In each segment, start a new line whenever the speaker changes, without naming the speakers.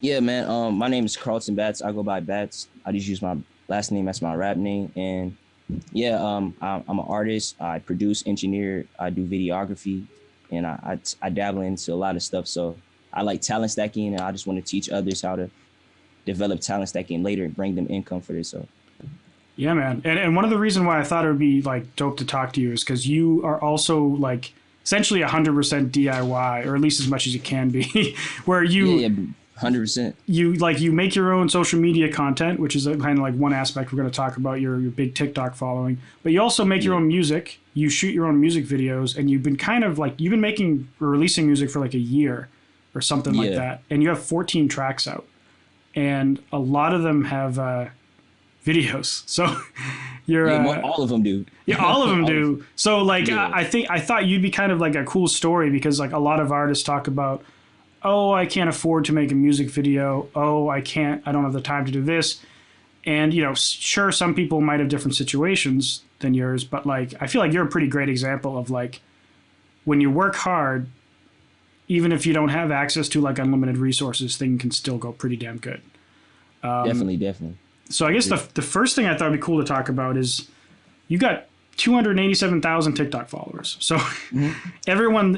Yeah, man. My name is Carlton Battz. I go by Battz. I just use my last name as my rap name. And yeah, I'm an artist. I produce, engineer. I do videography, and I dabble into a lot of stuff. So I like talent stacking, and I just want to teach others how to develop talent stacking later and bring them income for this. So
Yeah, man. And one of the reasons why I thought it would be like dope to talk to you is because you are also like essentially 100% DIY, or at least as much as you can be, where
yeah, 100%.
you make your own social media content, which is kind of like one aspect we're going to talk about your big TikTok following. But you also make your
Yeah,
own music. You shoot your own music videos, and you've been kind of like you've been making or releasing music for like a year or something like
yeah,
that, and you have 14 tracks out, and a lot of them have videos. So you're
yeah. All of them do.
yeah, all of them
All of,
do. So like
yeah,
I thought you'd be kind of like a cool story because like a lot of artists talk about, oh, I can't afford to make a music video. Oh, I don't have the time to do this. And you know, sure, some people might have different situations than yours, but like I feel like you're a pretty great example of like when you work hard, even if you don't have access to like unlimited resources, things can still go pretty damn good.
definitely, definitely.
So I
I
guess
agree.
the first thing I thought would be cool to talk about is you got 287,000 TikTok followers. So
Mhm.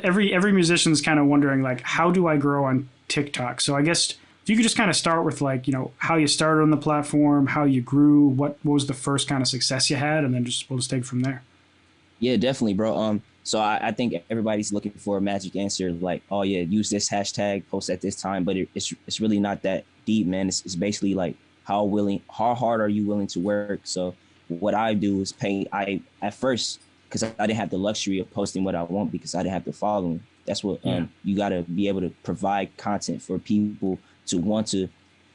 every musician's kind of wondering like, how do I grow on TikTok? So I guess if you could just kind of start with like, you know, how you started on the platform, how you grew, what was the first kind of success you had, and then we'll just take it from there.
Yeah, definitely, bro. So I think everybody's looking for a magic answer, like, oh yeah, use this hashtag, post at this time, but it's really not that deep, man. It's basically like how hard are you willing to work? So what I do is pay. I at first because I didn't have the luxury of posting what I want because I didn't have the following. That's what
Yeah.
you got to be able to provide content for people to want to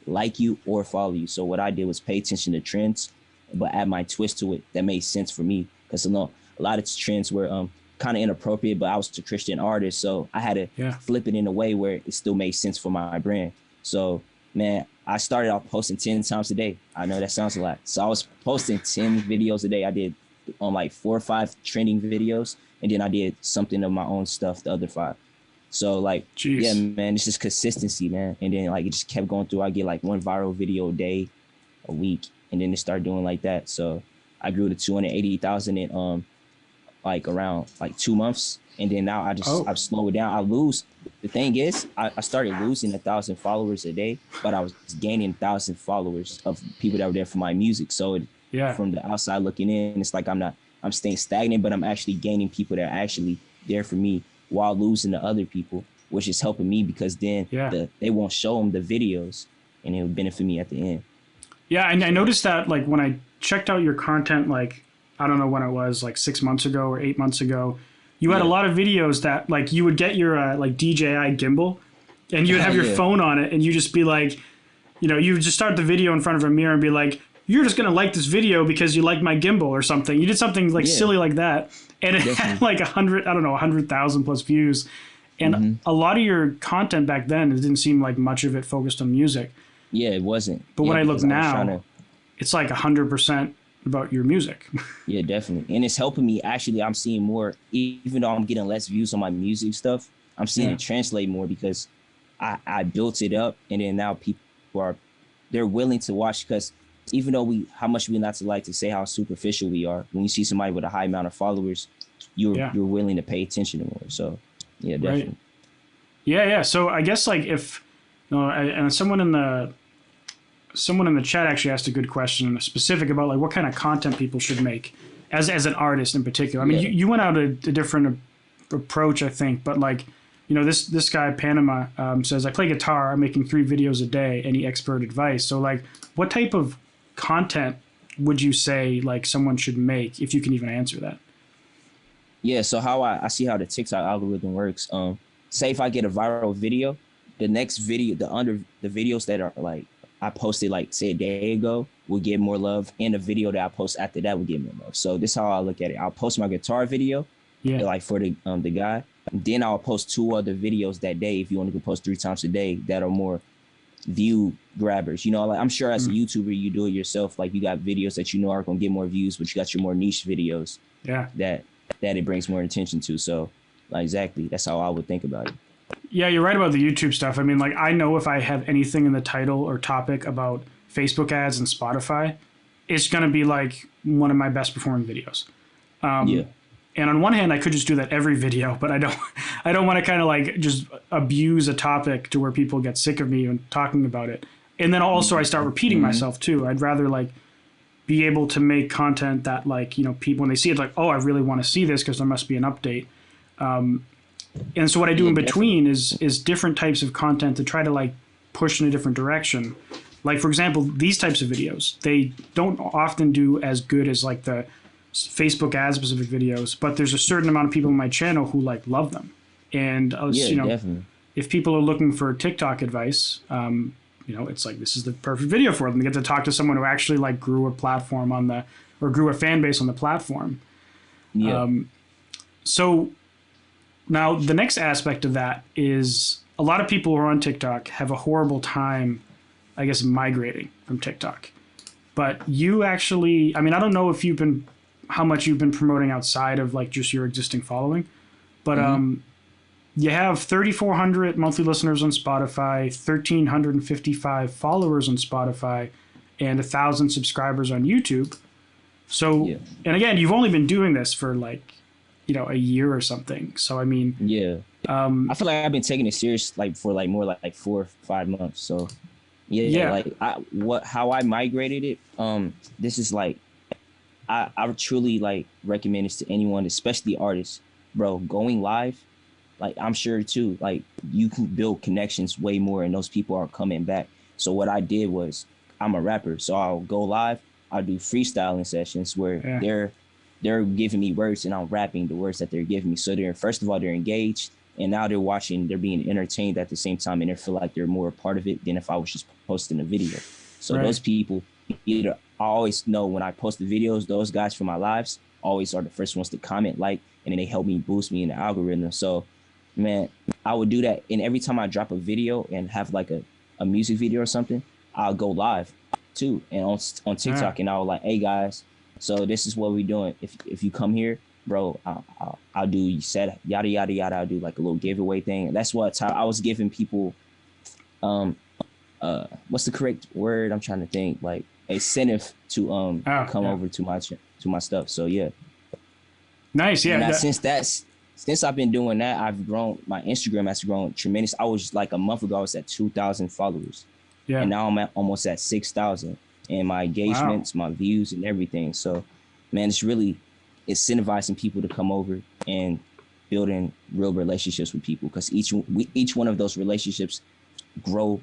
like you or follow you. So what I did was pay attention to trends, but add my twist to it that made sense for me because you know a lot of trends were kind of inappropriate, but I was a Christian artist, so I had to
Yeah.
flip it in a way where it still made sense for my brand. So man, I started off posting 10 times a day. I know that sounds a lot. So I was posting 10 videos a day. I did on like 4 or 5 trending videos, and then I did something of my own stuff, the other 5. So like, yeah,
Jeez.
man, it's just consistency, man. And then like it just kept going through. I get like one viral video a day, a week, and then it started doing like that. So I grew to 280,000 in like around like 2 months, and then now
Oh.
I've slowed it down. I lose. The thing is, I started losing 1,000 followers a day, but I was gaining 1,000 followers of people that were there for my music. So
Yeah.
from the outside looking in, it's like I'm staying stagnant, but I'm actually gaining people that are actually there for me while losing the other people, which is helping me because then
Yeah.
they won't show them the videos, and it will benefit me at the end.
Yeah, and I
So
noticed that like when I checked out your content, like I don't know when it was, like 6 months ago or 8 months ago, you had a
yeah,
lot of videos that like you would get your like DJI gimbal, and you would have your
yeah,
phone on it, and you just be like, you know, you would just start the video in front of a mirror and be like, you're just gonna like this video because you like my gimbal or something. You did something like
yeah,
silly like that, and it had
definitely.
like 100, I don't know, 100,000 plus views. And
Hmm.
a lot of your content back then, it didn't seem like much of it focused on music.
Yeah, it wasn't.
But
Yeah,
when I look
because I was trying
now,
to.
it's like 100% about your music.
Yeah, definitely. And it's helping me. Actually, I'm seeing more, even though I'm getting less views on my music stuff, I'm seeing
Yeah.
it translate more because I built it up, and then now people are, they're willing to watch because even though how much we not to like to say how superficial we are, when you see somebody with a high amount of followers,
Yeah.
you're willing to pay attention to more. So yeah,
Right.
definitely.
Yeah. Yeah. So I guess like if, no, and someone in the chat actually asked a good question specific about like what kind of content people should make as an artist in particular. I mean,
Yeah.
you went out a different approach, I think, but like, you know, this guy Panama says I play guitar. I'm making 3 videos a day. Any expert advice? So like, what type of content would you say like someone should make if you can even answer that?
Yeah, so how I see how the TikTok algorithm works. Say if I get a viral video, the next video, the videos that are like I posted like say a day ago will get more love, and the video that I post after that will get more love. So this is how I look at it. I'll post my guitar video,
Yeah.
like for the guy. Then I'll post 2 other videos that day if you want to post 3 times a day that are more view grabbers. You know, like I'm sure as a
Mm.
YouTuber you do it yourself. Like you got videos that you know are gonna get more views, but you got your more niche videos
Yeah.
that it brings more attention to. So like exactly, that's how I would think about it.
Yeah, you're right about the YouTube stuff. I mean, like, I know if I have anything in the title or topic about Facebook ads and Spotify, it's going to be like one of my best performing videos.
Yeah.
And on one hand, I could just do that every video, but I don't. I don't want to kind of like just abuse a topic to where people get sick of me and talking about it. And then also I start repeating myself too. I'd rather like be able to make content that like, you know, people when they see it like, oh, I really want to see this because there must be an update. And so what I do in between is different types of content to try to like push in a different direction. Like for example, these types of videos, they don't often do as good as like the Facebook ad specific videos, but there's a certain amount of people on my channel who like love them. And you know, definitely. If people are looking for TikTok advice, you know, it's like this is the perfect video for them. They get to talk to someone who actually like grew a platform on the or grew a fan base on the platform. Yeah. So now the next aspect of that is a lot of people who are on TikTok have a horrible time, I guess, migrating from TikTok. But you actually, I mean, I don't know if you've been how much you've been promoting outside of like just your existing following, but you have 3,400 monthly listeners on Spotify, 1,355 followers on Spotify, and 1,000 subscribers on YouTube. So, and again, you've only been doing this for like, you know, a year or something. So, I mean,
I feel like I've been taking it serious like for like more like 4 or 5 months. So, like how I migrated it. This is like, I truly like recommend this to anyone, especially artists, bro. Going live, like I'm sure too, like you can build connections way more, and those people are coming back. So what I did was, I'm a rapper, so I'll go live. I'll do freestyling sessions where they're giving me words, and I'm rapping the words that they're giving me. So they're first of all they're engaged, and now they're watching, they're being entertained at the same time, and they feel like they're more a part of it than if I was just posting a video. So those people either. I always know when I post the videos, those guys from my lives always are the first ones to comment, like, and then they help me boost me in the algorithm. So, man, I would do that. And every time I drop a video and have like a music video or something, I'll go live too. And on TikTok, and I'll like, hey guys, so this is what we're doing. If you come here, bro, I'll do set yada yada yada. I'll do like a little giveaway thing. And that's what I was giving people. What's the correct word? I'm trying to think. Like, incentive to come over to my stuff. So
nice.
Since I've been doing that, I've grown. My Instagram has grown tremendous. I was like a month ago, I was at 2,000 followers, and now I'm almost at 6,000. And my engagements, my views, and everything. So, man, it's really incentivizing people to come over and building real relationships with people, because each one of those relationships grows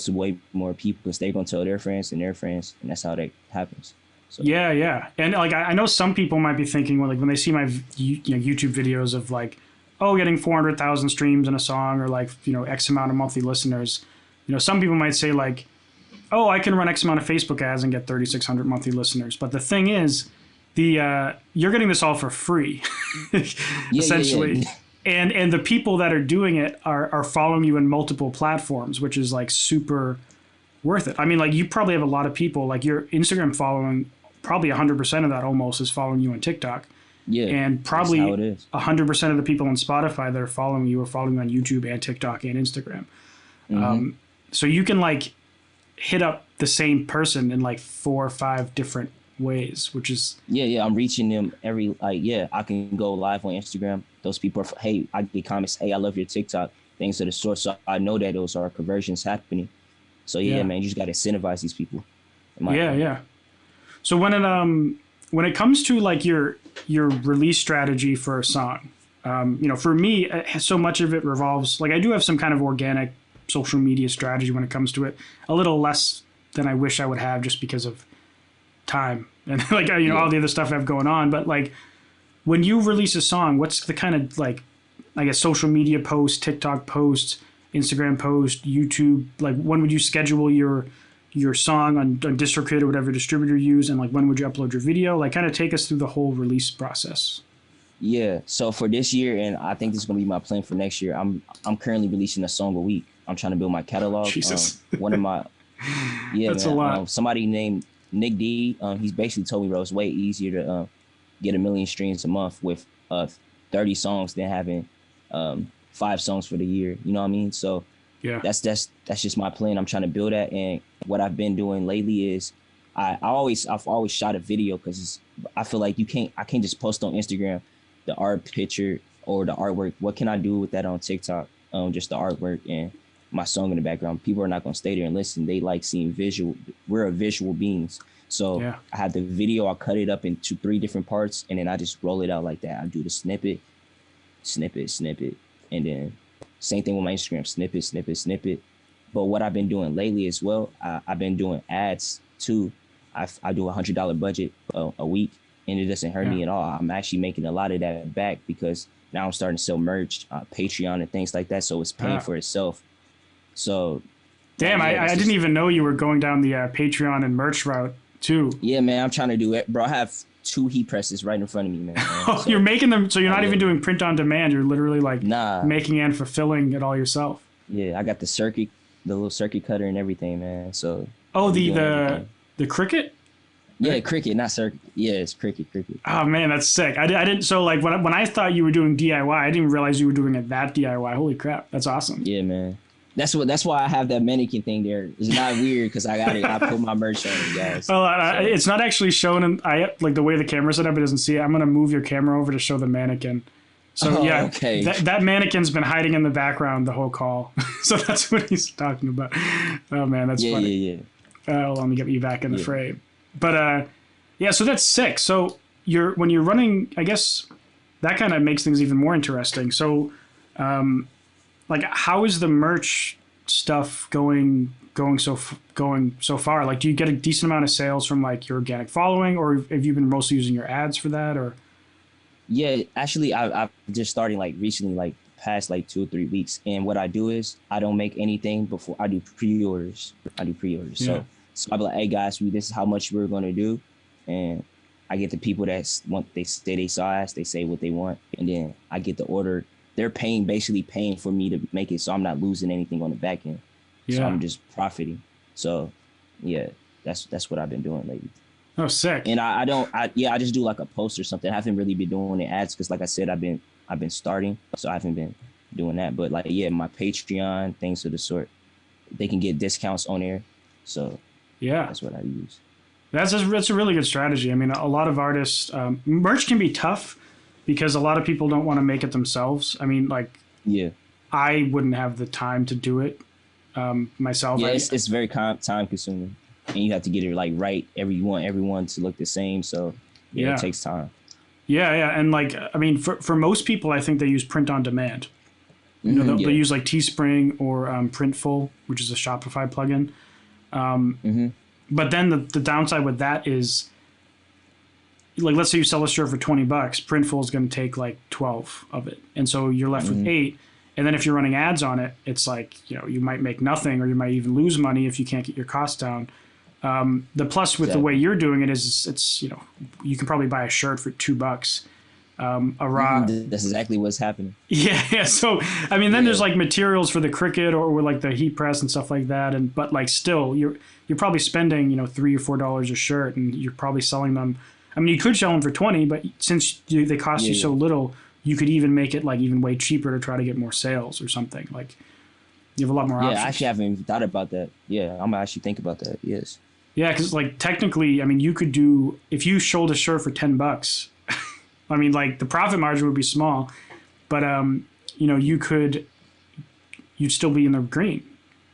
to way more people, because they're gonna tell their friends, and that's how that happens. So.
Yeah, and like I know some people might be thinking, well, like when they see my YouTube videos of like, oh, getting 400,000 streams in a song, or like X amount of monthly listeners, some people might say like, oh, I can run X amount of Facebook ads and get 3,600 monthly listeners. But the thing is, you're getting this all for free, essentially. Yeah. And the people that are doing it are following you in multiple platforms, which is like super worth it. I mean, like you probably have a lot of people, like your Instagram following, probably 100% of that almost is following you on TikTok. Yeah. And probably 100% of the people on Spotify that are following you are following you on YouTube and TikTok and Instagram. Mm-hmm. So you can like hit up the same person in like 4 or 5 different ways, which is I'm reaching them every I can go live on Instagram. Those people are, hey, I get comments, hey, I love your TikTok, things of the sort. So I know that those are conversions happening. So man, you just got to incentivize these people. So when it comes to like your release strategy for a song, for me, so much of it revolves, like I do have some kind of organic social media strategy when it comes to it, a little less than I wish I would have, just because of time and like all the other stuff I have going on. But like when you release a song, what's the kind of like, I guess, social media post, TikTok post, Instagram post, YouTube, like when would you schedule your song on DistroKid or whatever distributor you use, and like when would you upload your video? Like kind of take us through the whole release process. So for this year, and I think this is going to be my plan for next year, I'm currently releasing a song a week. I'm trying to build my catalog. Jesus.
One of my that's a lot. Somebody named Nick D, he's basically told me, bro, it's way easier to get 1 million streams a month with 30 songs than having 5 songs for the year. You know what I mean? So
Yeah.
that's just my plan. I'm trying to build that. And what I've been doing lately is I've always shot a video because I feel like I can't just post on Instagram the art picture or the artwork. What can I do with that on TikTok? Just the artwork and my song in the background. People are not gonna stay there and listen. They like seeing visual. We're a visual beings. So
Yeah.
I have the video. I cut it up into 3 different parts, and then I just roll it out like that. I do the snippet, and then same thing with my Instagram, snippet. But what I've been doing lately as well, I've been doing ads too. I do $100 budget a week, and it doesn't hurt me at all. I'm actually making a lot of that back because now I'm starting to sell merch, Patreon and things like that. So it's paying for itself. So.
Damn, I didn't even know you were going down the Patreon and merch route too.
Yeah, man, I'm trying to do it. Bro, I have 2 heat presses right in front of me, man.
Oh, so, you're making them, so you're not even doing print on demand. You're literally like making and fulfilling it all yourself.
Yeah, I got the little circuit cutter and everything, man. So.
Oh, the Cricut?
Yeah, Cricut, not circuit. Yeah, it's Cricut.
Oh man, that's sick. I didn't. So like when I thought you were doing DIY, I didn't realize you were doing it that DIY. Holy crap, that's awesome.
Yeah, man. That's why I have that mannequin thing there. It's not weird because I put my merch on it, guys.
Well, it's not actually shown in like the way the camera's set up. It doesn't see it. I'm gonna move your camera over to show the mannequin. So yeah,
okay.
That mannequin's been hiding in the background the whole call. So that's what he's talking about. Oh man, that's funny.
Yeah.
Let me get you back in the frame. But yeah, so that's sick. So when you're running, I guess that kind of makes things even more interesting. So, like, how is the merch stuff going so far? Like, do you get a decent amount of sales from like your organic following, or have you been mostly using your ads for that? Or
yeah, actually, I've just starting like recently, like past like 2 or 3 weeks. And what I do is I don't make anything before I do pre-orders. Yeah. So I'll be like, hey guys, this is how much we're gonna do, and I get the people that want. They say they saw us. They say what they want, and then I get the order. They're basically paying for me to make it, so I'm not losing anything on the back end. Yeah. So I'm just profiting. So yeah, that's what I've been doing lately.
Oh, sick.
And I just do like a post or something. I haven't really been doing the ads because, like I said, I've been starting, so I haven't been doing that. But like, yeah, my Patreon, things of the sort, they can get discounts on there. So yeah, that's what I use.
That's a really good strategy. I mean, a lot of artists, merch can be tough because a lot of people don't want to make it themselves. I mean, like, yeah, I wouldn't have the time to do it myself.
Yeah, it's very time consuming, and you have to get it like right. You want everyone to look the same, so yeah, it takes time.
Yeah, and like, I mean, for most people, I think they use print on demand. You know, they'll use like Teespring or Printful, which is a Shopify plugin. But then the downside with that is, like, let's say you sell a shirt for $20, Printful is going to take like 12 of it, and so you're left with 8. And then if you're running ads on it, it's like, you know, you might make nothing, or you might even lose money if you can't get your costs down. The plus with the way you're doing it is it's, you know, you can probably buy a shirt for $2. A raw.
That's exactly what's happening.
Yeah. So I mean, then there's like materials for the Cricut or like the heat press and stuff like that, but like still, you're probably spending, you know, $3 or $4 a shirt, and you're probably selling them. I mean, you could sell them for 20, but since they cost you so little, you could even make it like even way cheaper to try to get more sales or something. Like, you have a lot more options.
Yeah, I actually haven't even thought about that. Yeah, I'm gonna actually think about that. Yes.
Yeah, because like technically, I mean, you could do, if you sold a shirt for $10. I mean, like, the profit margin would be small, but you know, you'd still be in the green,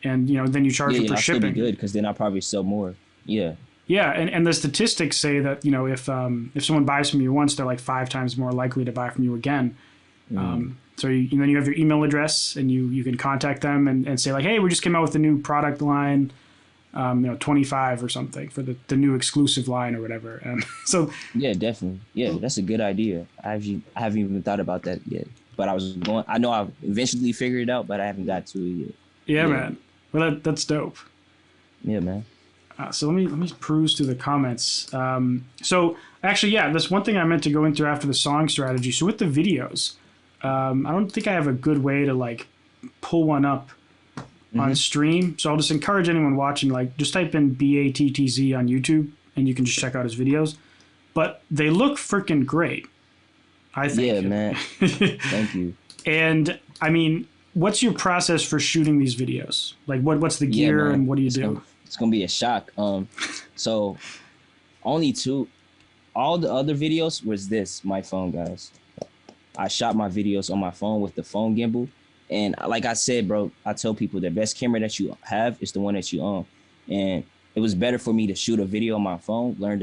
and you know, then you charge them for shipping.
Still be good because then I'll probably sell more. Yeah. Yeah,
and the statistics say that, you know, if someone buys from you once, they're like 5 times more likely to buy from you again. So and then you have your email address, and you can contact them and say like, hey, we just came out with a new product line. You know, 25 or something for the new exclusive line or whatever. So
yeah, definitely. Yeah, that's a good idea. I haven't even thought about that yet. But I know I'll eventually figure it out, but I haven't got to it yet.
Yeah, man. Well, that's dope.
Yeah, man.
So let me peruse through the comments. So actually, yeah, that's one thing I meant to go into after the song strategy. So with the videos, I don't think I have a good way to like pull one up on stream. So I'll just encourage anyone watching, like, just type in BATTZ on YouTube and you can just check out his videos. But they look freaking great, I think.
Yeah, man. Thank you.
And I mean, what's your process for shooting these videos? Like, what's the
Yeah,
gear
man,
and what do you do?
it's gonna be a shock. So only two. All the other videos was my phone, guys. I shot my videos on my phone with the phone gimbal. And like I said, bro, I tell people the best camera that you have is the one that you own. And it was better for me to shoot a video on my phone, learn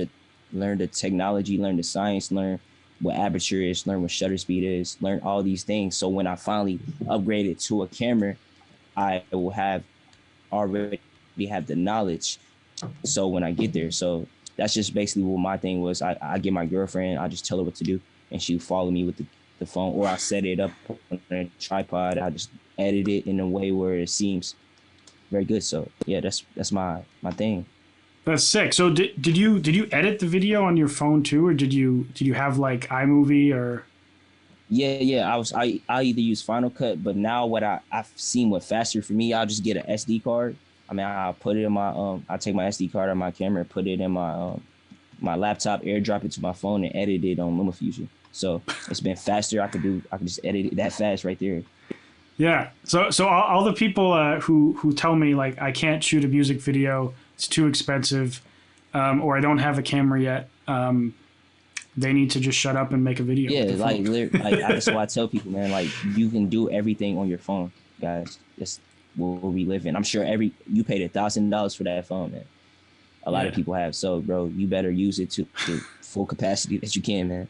the technology, learn the science, learn what aperture is, learn what shutter speed is, learn all these things. So when I finally upgraded to a camera, I will already have the knowledge. So when I get there, so that's just basically what my thing was. I get my girlfriend, I just tell her what to do, and she follow me with the phone, or I set it up on a tripod. I just edit it in a way where it seems very good. So yeah, that's my thing.
That's sick. So did you edit the video on your phone too, or did you have like iMovie or?
Yeah. I either use Final Cut, but now what I've seen what faster for me, I'll just get an SD card. I mean, I'll put it in my I take my SD card on my camera, put it in my my laptop, airdrop it to my phone, and edit it on LumaFusion. So it's been faster. I can just edit it that fast right there.
Yeah. So all the people who tell me like I can't shoot a music video, it's too expensive, or I don't have a camera yet, they need to just shut up and make a video.
Yeah, that's why I tell people, man, like you can do everything on your phone, guys. That's where we live in. I'm sure you paid $1,000 for that phone, man. A lot of people have. So, bro, you better use it to full capacity that you can, man.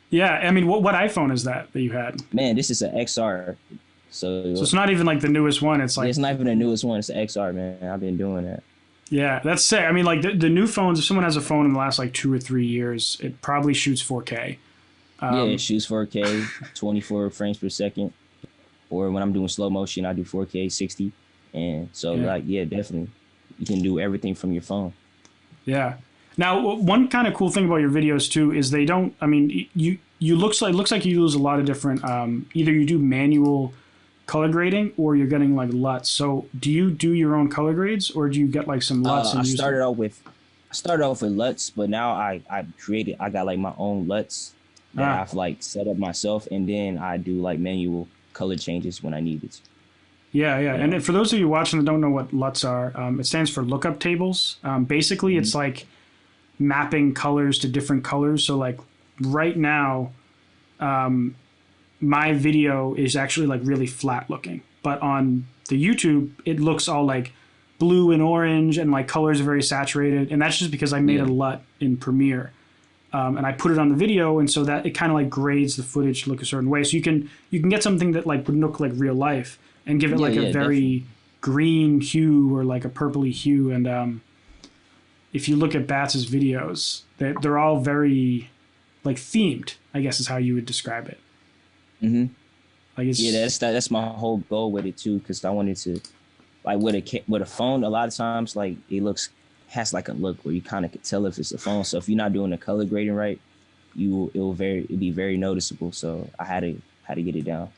Yeah, I mean, what iPhone is that you had?
Man, this is an XR. So
it's not even like the newest one. It's like
it's not even the newest one. It's an XR, man. I've been doing that.
Yeah, that's sick. I mean, like the new phones. If someone has a phone in the last like 2 or 3 years, it probably shoots 4K.
Yeah, it shoots 4K, 24 frames per second. Or when I'm doing slow motion, I do 4K, 60. And so, definitely, you can do everything from your phone.
Yeah. Now, one kind of cool thing about your videos too is they don't. I mean, you looks like you use a lot of different. Either you do manual color grading or you're getting like LUTs. So, do you do your own color grades or do you get like some LUTs?
I started off with LUTs, but now I got like my own LUTs that I've like set up myself, and then I do like manual color changes when I need it.
Yeah. And for those of you watching that don't know what LUTs are, it stands for lookup tables. Basically, it's like mapping colors to different colors. So like right now, my video is actually like really flat looking, but on the YouTube, it looks all like blue and orange and like colors are very saturated. And that's just because I made a LUT in Premiere. And I put it on the video, and so that it kind of like grades the footage to look a certain way. So you can get something that like would look like real life and give it like a very green hue or like a purpley hue. And if you look at Battz' videos, they're all very like themed, I guess is how you would describe it.
Mm-hmm.
Like
that's my whole goal with it too, because I wanted to like with a phone. A lot of times, like has like a look where you kind of could tell if it's a phone. So if you're not doing the color grading right, it'll be very noticeable. So I had to get it down.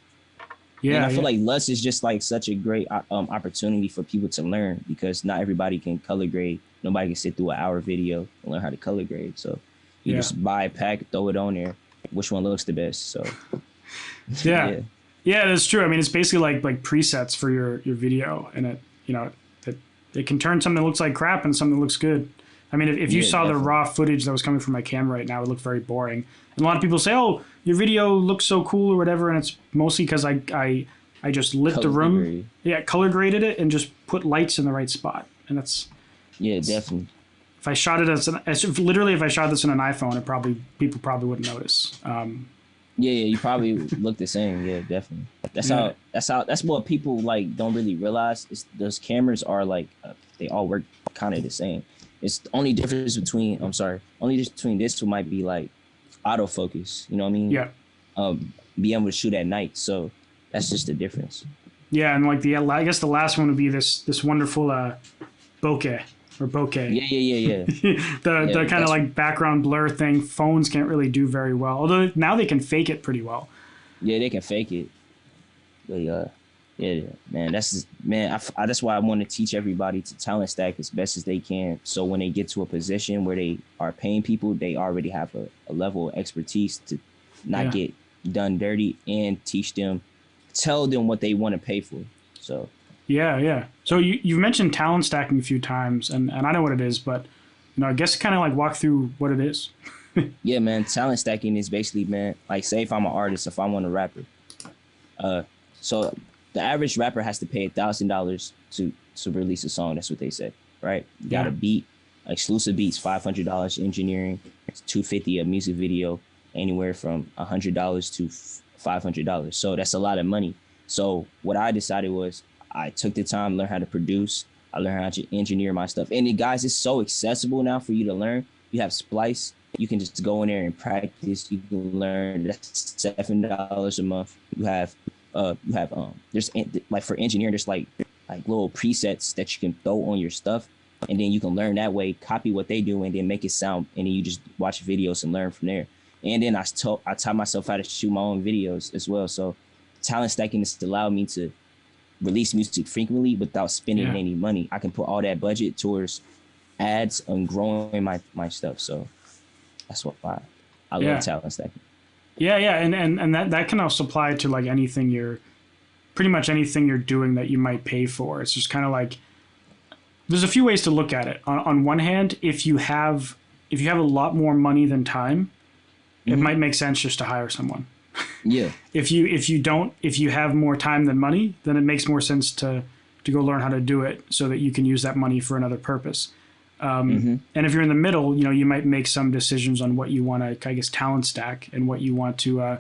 Yeah, and I feel like LUTs is just like such a great opportunity for people to learn, because not everybody can color grade. Nobody can sit through an hour video and learn how to color grade. So you just buy a pack, throw it on there. Which one looks the best? So
yeah, that's true. I mean, it's basically like presets for your video, and it can turn something that looks like crap and something that looks good. I mean, if you saw definitely the raw footage that was coming from my camera right now, it looked very boring. And a lot of people say, "Oh, your video looks so cool" or whatever, and it's mostly because I just lit the room, color graded it, and just put lights in the right spot. And that's
definitely.
If I shot it if I shot this on an iPhone, people probably wouldn't notice.
You probably look the same. Yeah, definitely. That's what people like don't really realize is those cameras are like they all work kind of the same. It's the only difference between this two might be like autofocus. You know what I mean?
Yeah.
Be able to shoot at night. So that's just the difference.
Yeah, and like I guess the last one would be this wonderful bokeh. Or bokeh.
Yeah.
the kind of like background blur thing phones can't really do very well. Although now they can fake it pretty well.
Yeah, they can fake it. But man, that's why I want to teach everybody to talent stack as best as they can. So when they get to a position where they are paying people, they already have a level of expertise to not get done dirty, and teach them tell them what they want to pay for. So
Yeah, yeah. So you've mentioned talent stacking a few times, and I know what it is, but I guess kind of like walk through what it is.
yeah, man, talent stacking is basically, man, like say if I'm an artist, if I want a rapper, so the average rapper has to pay $1,000 to release a song. That's what they say, right? You got a beat, exclusive beats, $500 engineering, $250 a music video, anywhere from $100 to $500. So that's a lot of money. So what I decided was I took the time to learn how to produce. I learned how to engineer my stuff. And guys, it's so accessible now for you to learn. You have Splice. You can just go in there and practice. You can learn. That's $7 a month. You have there's like for engineering, there's like little presets that you can throw on your stuff, and then you can learn that way, copy what they do, and then make it sound, and then you just watch videos and learn from there. And then I taught myself how to shoot my own videos as well. So talent stacking has allowed me to release music frequently without spending any money. I can put all that budget towards ads and growing my stuff. So that's why I love talent stacking.
Yeah, yeah, and that can also apply to like pretty much anything you're doing that you might pay for. It's just kind of like there's a few ways to look at it. On one hand, if you have a lot more money than time, it might make sense just to hire someone.
Yeah.
If you have more time than money, then it makes more sense to go learn how to do it so that you can use that money for another purpose. And if you're in the middle, you might make some decisions on what you want to, I guess, talent stack and what you want to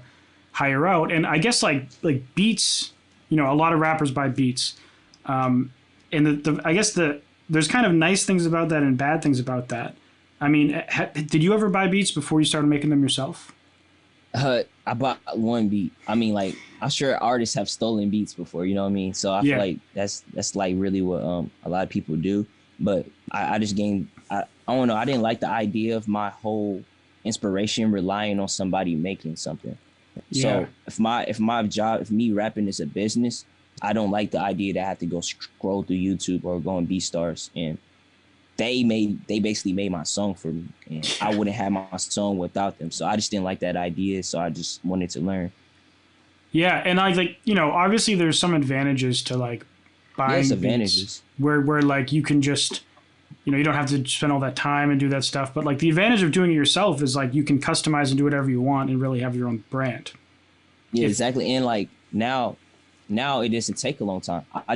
hire out. And I guess like beats, a lot of rappers buy beats. And I guess there's kind of nice things about that and bad things about that. I mean, did you ever buy beats before you started making them yourself?
I bought one beat. I mean, like, I'm sure artists have stolen beats before, you know what I mean? So I feel like that's like really what a lot of people do. But I just gained, I don't know, I didn't like the idea of my whole inspiration relying on somebody making something. So if me rapping is a business, I don't like the idea that I have to go scroll through YouTube or go on BeatStars, and they basically made my song for me, and I wouldn't have my song without them. So I just didn't like that idea. So I just wanted to learn. Yeah,
and obviously there's some advantages to like buying beats where like you can just, you don't have to spend all that time and do that stuff. But like the advantage of doing it yourself is like you can customize and do whatever you want and really have your own brand.
Yeah, exactly. And like now it doesn't take a long time. I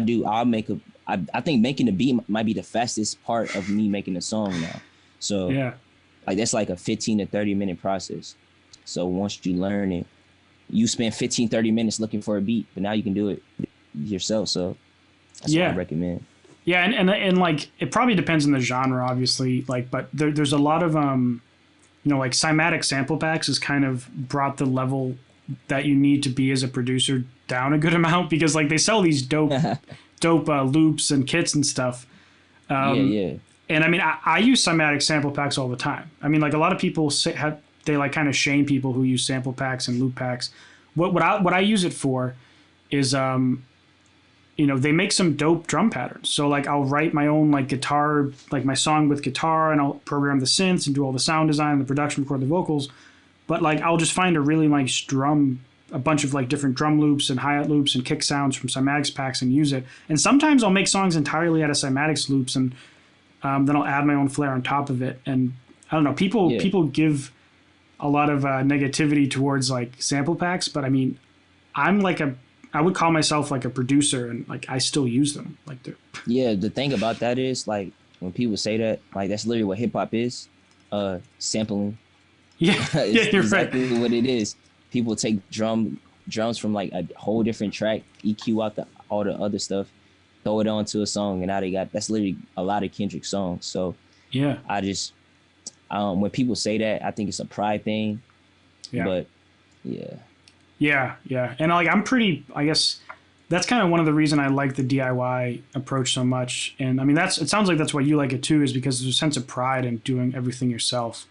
think making a beat might be the fastest part of me making a song now. So like that's like a 15 to 30 minute process. So once you learn it, you spend 15, 30 minutes looking for a beat, but now you can do it yourself. So that's what I recommend.
Yeah, and like it probably depends on the genre, obviously. Like, but there's a lot of like Cymatic sample packs has kind of brought the level that you need to be as a producer down a good amount, because like they sell these dope loops and kits and stuff. And I mean, I use Cymatic sample packs all the time. I mean, like a lot of people they like kind of shame people who use sample packs and loop packs. What I use it for is they make some dope drum patterns. So like I'll write my own like guitar, like my song with guitar, and I'll program the synths and do all the sound design, the production, record the vocals. But like I'll just find a really nice drum, a bunch of like different drum loops and hi-hat loops and kick sounds from Cymatics packs and use it. And sometimes I'll make songs entirely out of Cymatics loops, and then I'll add my own flair on top of it. And I don't know, people give a lot of negativity towards like sample packs, but I mean, I would call myself like a producer, and like I still use them. Like
the thing about that is like when people say that, like that's literally what hip hop is, sampling.
Yeah,
it's
you're
exactly
right.
what it is. People take drums from like a whole different track, EQ out all the other stuff, throw it onto a song, and now that's literally a lot of Kendrick songs. So
yeah,
I just when people say that, I think it's a pride thing.
Yeah.
But
yeah, and like I guess that's kind of one of the reasons I like the DIY approach so much. And I mean it sounds like that's why you like it too, is because there's a sense of pride in doing everything yourself.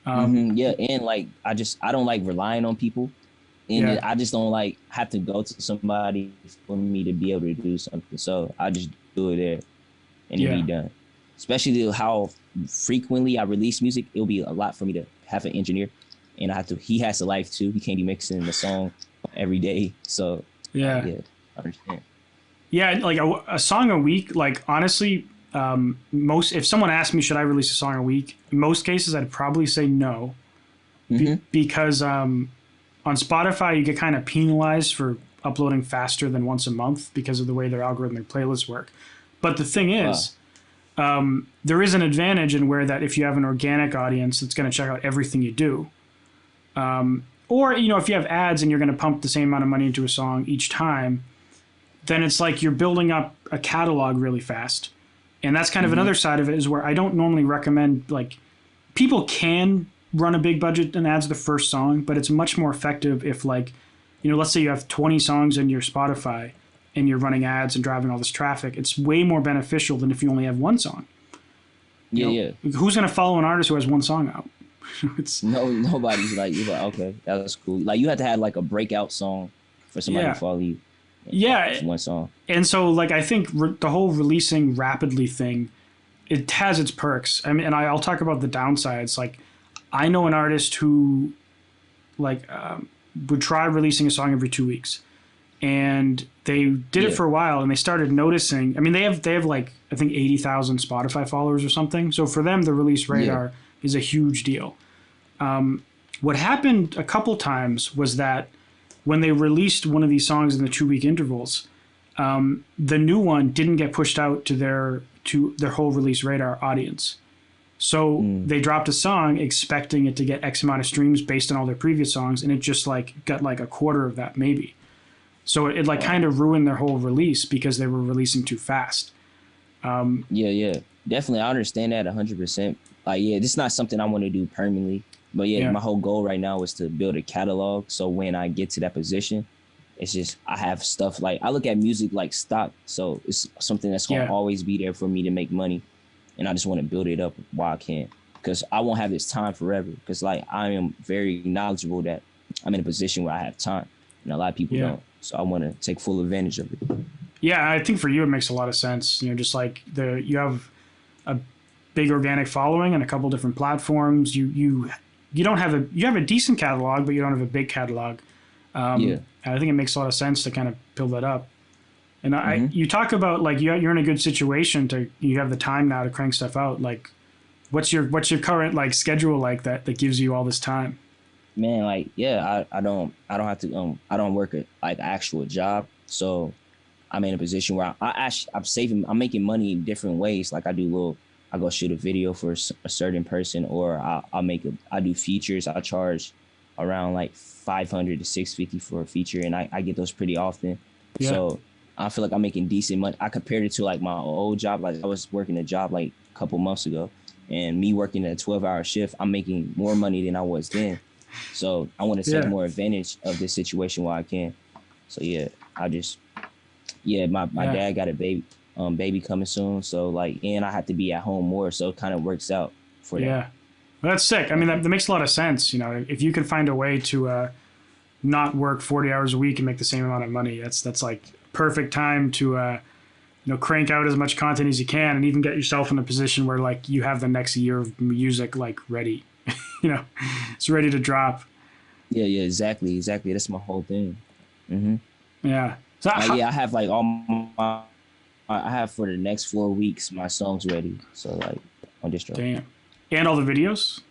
Yeah, and like I don't like relying on people, and I just don't like have to go to somebody for me to be able to do something. So I just do it there, and it'll be done. Especially how frequently I release music, it'll be a lot for me to have an engineer, and he has a life too. He can't be mixing the song every day, so
Yeah.
Yeah, I understand.
Yeah, like a song a week, like honestly, most if someone asked me should I release a song a week, in most cases I'd probably say no, because on Spotify you get kind of penalized for uploading faster than once a month because of the way their algorithmic playlists work. But the thing
Wow.
is, there is an advantage in where that if you have an organic audience that's going to check out everything you do, or if you have ads and you're going to pump the same amount of money into a song each time, then it's like you're building up a catalog really fast. And that's kind of another side of it, is where I don't normally recommend, like, people can run a big budget and ads the first song, but it's much more effective if, like, let's say you have 20 songs in your Spotify and you're running ads and driving all this traffic. It's way more beneficial than if you only have one song.
Yeah.
Who's going to follow an artist who has one song out?
Nobody's like, you're like, okay, that's cool. Like, you have to have like a breakout song for somebody to follow you.
Yeah.
One song.
And so, like, I think the whole releasing rapidly thing, it has its perks. I mean, and I'll talk about the downsides. Like, I know an artist who, like, would try releasing a song every 2 weeks, and they did it for a while, and they started noticing. I mean, they have like, I think 80,000 Spotify followers or something. So for them, the release radar is a huge deal. What happened a couple times was that when they released one of these songs in the 2 week intervals, the new one didn't get pushed out to their whole release radar audience. So they dropped a song expecting it to get X amount of streams based on all their previous songs, and it just like got like a quarter of that maybe. So it like kind of ruined their whole release because they were releasing too fast.
Yeah. Definitely, I understand that 100%. Like, this is not something I want to do permanently. But my whole goal right now is to build a catalog. So when I get to that position, it's just I have stuff like I look at music like stock. So it's something that's going to always be there for me to make money. And I just want to build it up while I can, because I won't have this time forever. Because like I am very knowledgeable that I'm in a position where I have time, and a lot of people don't. So I want to take full advantage of it.
Yeah, I think for you it makes a lot of sense. Just like you have a big organic following and a couple different platforms. You have a decent catalog, but you don't have a big catalog. And I think it makes a lot of sense to kind of build that up. And you talk about like you're in a good situation you have the time now to crank stuff out. Like, what's your current like schedule like that gives you all this time?
Man, like I don't have to I don't work at like an actual job, so I'm in a position where I'm making money in different ways. Like I go shoot a video for a certain person, or I do features. I charge around like $500 to $650 for a feature, and I get those pretty often. Yeah. So I feel like I'm making decent money. I compared it to like my old job. Like I was working a job like a couple months ago, and me working a 12-hour shift, I'm making more money than I was then. So I want to take more advantage of this situation while I can. So my dad got a baby coming soon. So like, and I have to be at home more. So it kind of works out for that.
Yeah. Well, that's sick. I mean, that makes a lot of sense. If you can find a way to not work 40 hours a week and make the same amount of money, that's like perfect time to, crank out as much content as you can, and even get yourself in a position where like you have the next year of music like ready. It's ready to drop.
Yeah, exactly. That's my whole thing.
Yeah. So
I have like I have for the next 4 weeks my songs ready. So like on this track.
Damn. And all the videos?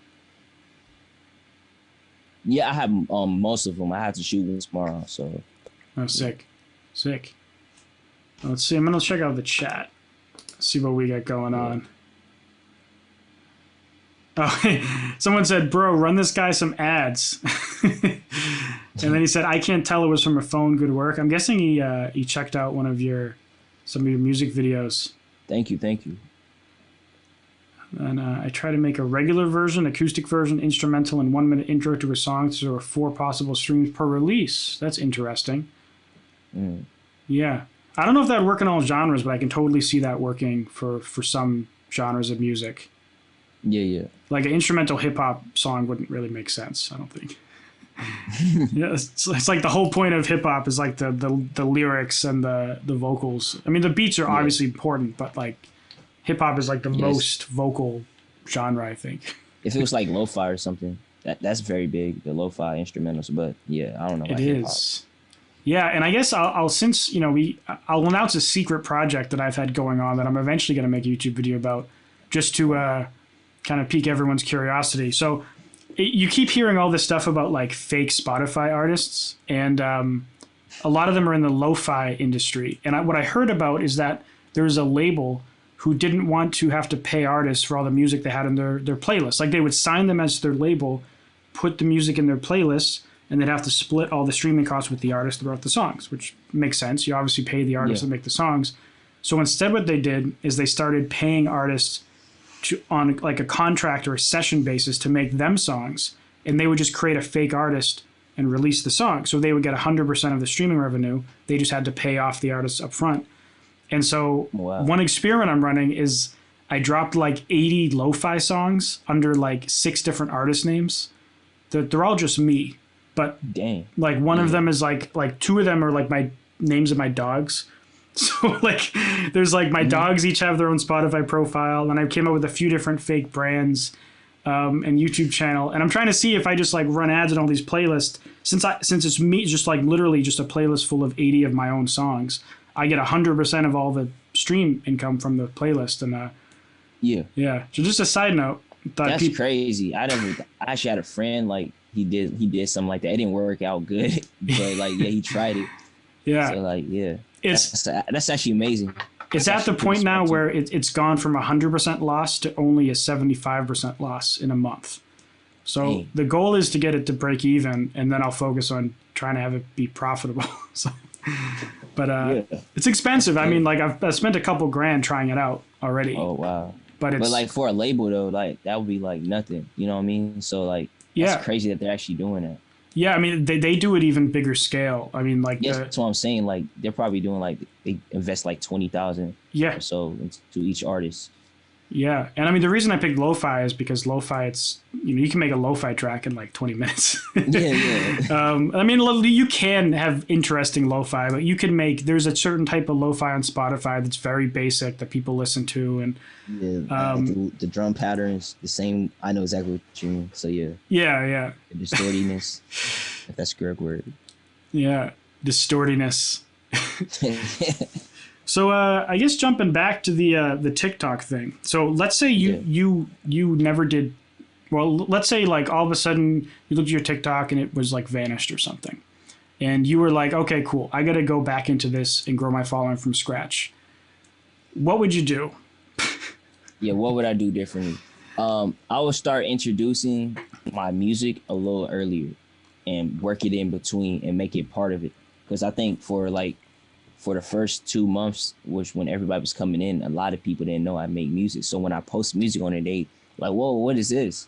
Yeah, I have most of them. I have to shoot one tomorrow. So.
Oh, sick. Let's see. I'm gonna check out the chat. See what we got going on. Oh, someone said, "Bro, run this guy some ads." And then he said, "I can't tell it was from a phone. Good work." I'm guessing he checked out some of your music videos.
Thank you.
And I try to make a regular version, acoustic version, instrumental, and 1 minute intro to a song. So there are 4 possible streams per release. That's interesting. Yeah, I don't know if that would work in all genres, but I can totally see that working for some genres of music.
Yeah.
Like an instrumental hip hop song wouldn't really make sense, I don't think. Yeah, it's like the whole point of hip hop is like the lyrics and the vocals. I mean, the beats are obviously important, but like hip hop is like the most vocal genre, I think.
If it was like lo-fi or something, that's very big, the lo-fi instrumentals. But yeah, I don't know.
It is. Yeah, and I guess I'll since I'll announce a secret project that I've had going on that I'm eventually going to make a YouTube video about, just to kind of pique everyone's curiosity. So you keep hearing all this stuff about like fake Spotify artists, and a lot of them are in the lo-fi industry. And what I heard about is that there's a label who didn't want to have to pay artists for all the music they had in their playlist. Like they would sign them as their label, put the music in their playlists, and they'd have to split all the streaming costs with the artist that wrote the songs, which makes sense. You obviously pay the artists that make the songs. So instead what they did is they started paying artists on like a contract or a session basis to make them songs, and they would just create a fake artist and release the song. So they would get 100% of the streaming revenue. They just had to pay off the artists up front. And so one experiment I'm running is I dropped like 80 lo-fi songs under like 6 different artist names. They're all just me. But like one of them is like 2 of them are like my names of my dogs. So like there's like my dogs each have their own Spotify profile, and I came up with a few different fake brands and YouTube channel. And I'm trying to see if I just like run ads in all these playlists. Since it's me, just like literally just a playlist full of 80 of my own songs, I get 100% of all the stream income from the playlist. And yeah. So just a side note.
That's crazy. I actually had a friend like he did something like that. It didn't work out good, but like he tried it.
Yeah.
So like that's actually amazing.
It's at the point now where it's gone from 100% loss to only a 75% loss in a month. So the goal is to get it to break even, and then I'll focus on trying to have it be profitable. So, but it's expensive. I mean, like I've spent a couple grand trying it out already.
Oh wow.
But
like for a label though, like that would be like nothing. You know what I mean? So like it's crazy that they're actually doing that.
Yeah, I mean they do it even bigger scale. I mean like
that's what I'm saying. Like they're probably doing like they invest like 20,000 or so into each artist.
Yeah, and I mean the reason I picked lo-fi is because lo-fi, it's you can make a lo-fi track in like 20 minutes. I mean you can have interesting lo-fi, but you can there's a certain type of lo-fi on Spotify that's very basic that people listen to, and
the drum patterns the same. I know exactly what you mean. So yeah, the distortiness, if that's a correct word. Yeah,
distortiness. So I guess jumping back to the TikTok thing. So let's say you never did. Well, let's say like all of a sudden you looked at your TikTok and it was like vanished or something, and you were like, okay, cool, I got to go back into this and grow my following from scratch. What would you do?
What would I do differently? I would start introducing my music a little earlier and work it in between and make it part of it. Because I think for the first 2 months, which when everybody was coming in, a lot of people didn't know I make music. So when I post music on it, they like, whoa, what is this?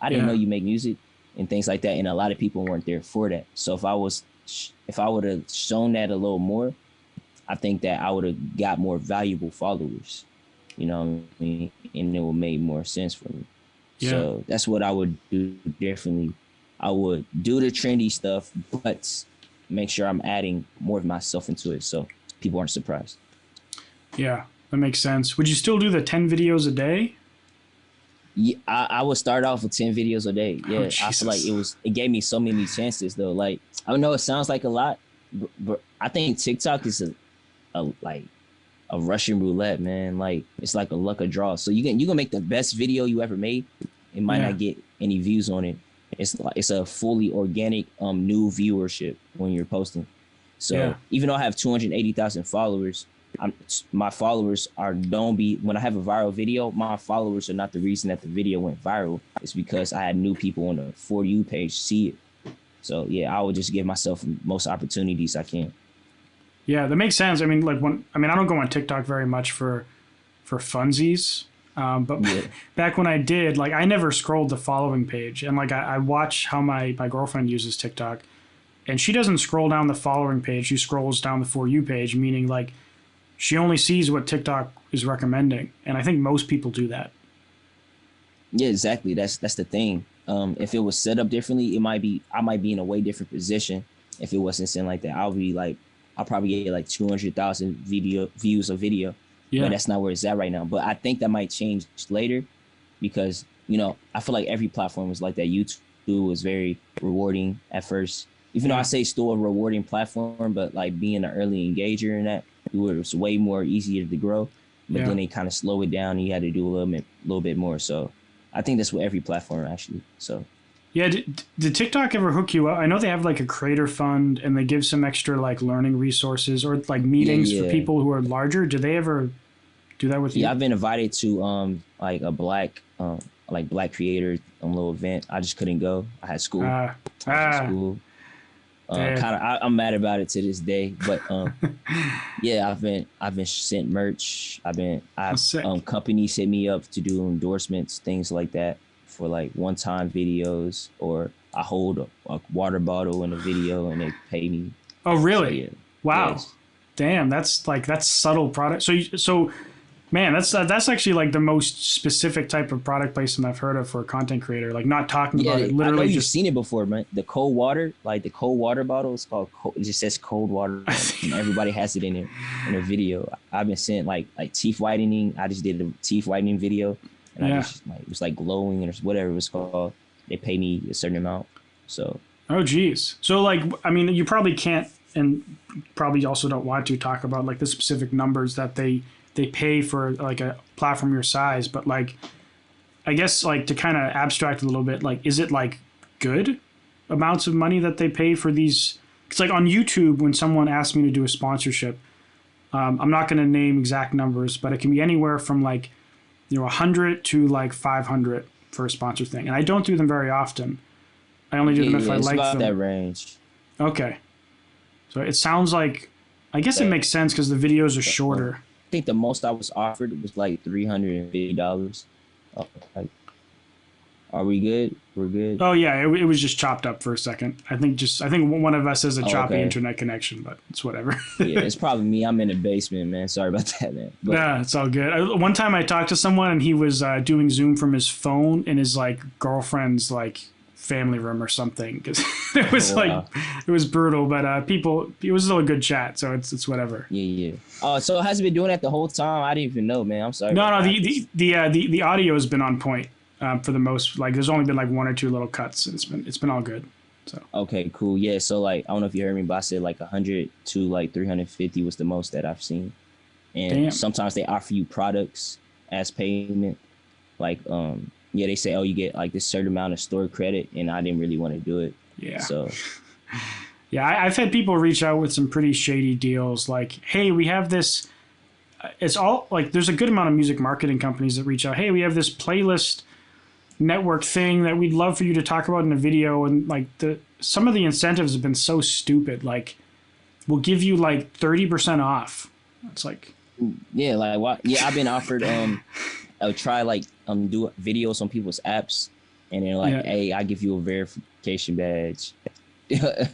I didn't know you make music and things like that. And a lot of people weren't there for that. So if I would have shown that a little more, I think that I would have got more valuable followers. You know what I mean? And it would make more sense for me. Yeah. So that's what I would do differently. I would do the trendy stuff, but make sure I'm adding more of myself into it so people aren't surprised.
Yeah, that makes sense. Would you still do the 10 videos a day?
Yeah, I would start off with 10 videos a day. Yeah, I feel like it gave me so many chances though. Like, I know it sounds like a lot, but I think TikTok is a Russian roulette, man. Like it's like a luck of draw. So you can make the best video you ever made. It might not get any views on it. It's a fully organic new viewership when you're posting. So even though I have 280,000 followers, my followers when I have a viral video, my followers are not the reason that the video went viral. It's because I had new people on the For You page see it. So I would just give myself the most opportunities I can. Yeah,
that makes sense. I mean, I don't go on TikTok very much for funsies. But back when I did, like, I never scrolled the following page. And like, I watch how my girlfriend uses TikTok, and she doesn't scroll down the following page. She scrolls down the For You page, meaning like she only sees what TikTok is recommending. And I think most people do that.
Yeah, exactly. That's the thing. If it was set up differently, I might be in a way different position. If it wasn't something like that, I'll probably get like 200,000 views a video. Yeah. But that's not where it's at right now. But I think that might change later because, I feel like every platform is like that. YouTube was very rewarding at first. Even though I say still a rewarding platform, but like being an early engager in that, it was way more easier to grow. But then they kind of slow it down, and you had to do a little bit more. So I think that's with every platform actually. So
yeah, did TikTok ever hook you up? I know they have like a creator fund, and they give some extra like learning resources or like meetings for people who are larger. Do they ever do that with you?
Yeah, I've been invited to like a black creator little event. I just couldn't go. I had school. School. I'm mad about it to this day, but yeah, I've been sent merch. Companies hit me up to do endorsements, things like that, for like one-time videos, or I hold a water bottle in a video and they pay me.
Oh, really?
So, yeah.
Wow.
Yes.
Damn, that's subtle product. So man, that's actually like the most specific type of product placement I've heard of for a content creator. Like not talking about it, literally.
I know you've seen it before, man. The cold water, like the cold water bottle, it's called. It just says cold water, and everybody has it in a video. I've been sent like teeth whitening. I just did a teeth whitening video, and I just like it was like glowing or whatever it was called. They pay me a certain amount, so. Oh
geez. So like, I mean, you probably can't, and probably also don't want to talk about like the specific numbers that they pay for like a platform your size, but like, I guess like to kind of abstract a little bit, like, is it like good amounts of money that they pay for these? It's like on YouTube, when someone asks me to do a sponsorship, I'm not going to name exact numbers, but it can be anywhere from like, 100 to like 500 for a sponsor thing. And I don't do them very often. I only do them if I like them.
That range.
Okay. So it sounds like, I guess it makes sense because the videos are shorter.
I think the most I was offered was like $350. Like, are we good? We're good.
Oh yeah, it was just chopped up for a second. I think one of us has a choppy internet connection, but it's whatever.
Yeah, it's probably me. I'm in the basement, man. Sorry about that, man. But,
yeah, it's all good. One time I talked to someone and he was doing Zoom from his phone in his like girlfriend's like family room or something, because it was it was brutal, but it was still a good chat, so it's whatever.
Yeah. So has it been doing that the whole time? I didn't even know, man. I'm sorry.
No, the audio has been on point for the most. Like there's only been like one or two little cuts, and it's been all good. So
okay, cool. Yeah, so like I don't know if you heard me, but I said like 100 to like 350 was the most that I've seen, and sometimes they offer you products as payment, like yeah, they say, oh, you get like this certain amount of store credit, and I didn't really want to do it.
Yeah.
So.
Yeah, I've had people reach out with some pretty shady deals. Like, hey, we have this. It's all like there's a good amount of music marketing companies that reach out. Hey, we have this playlist network thing that we'd love for you to talk about in a video, and like some of the incentives have been so stupid. Like, we'll give you like 30% off. It's like.
Yeah, like what? Yeah, I've been offered. I'll try like do videos on people's apps, and they're like, "Hey, I give you a verification badge."
Yeah,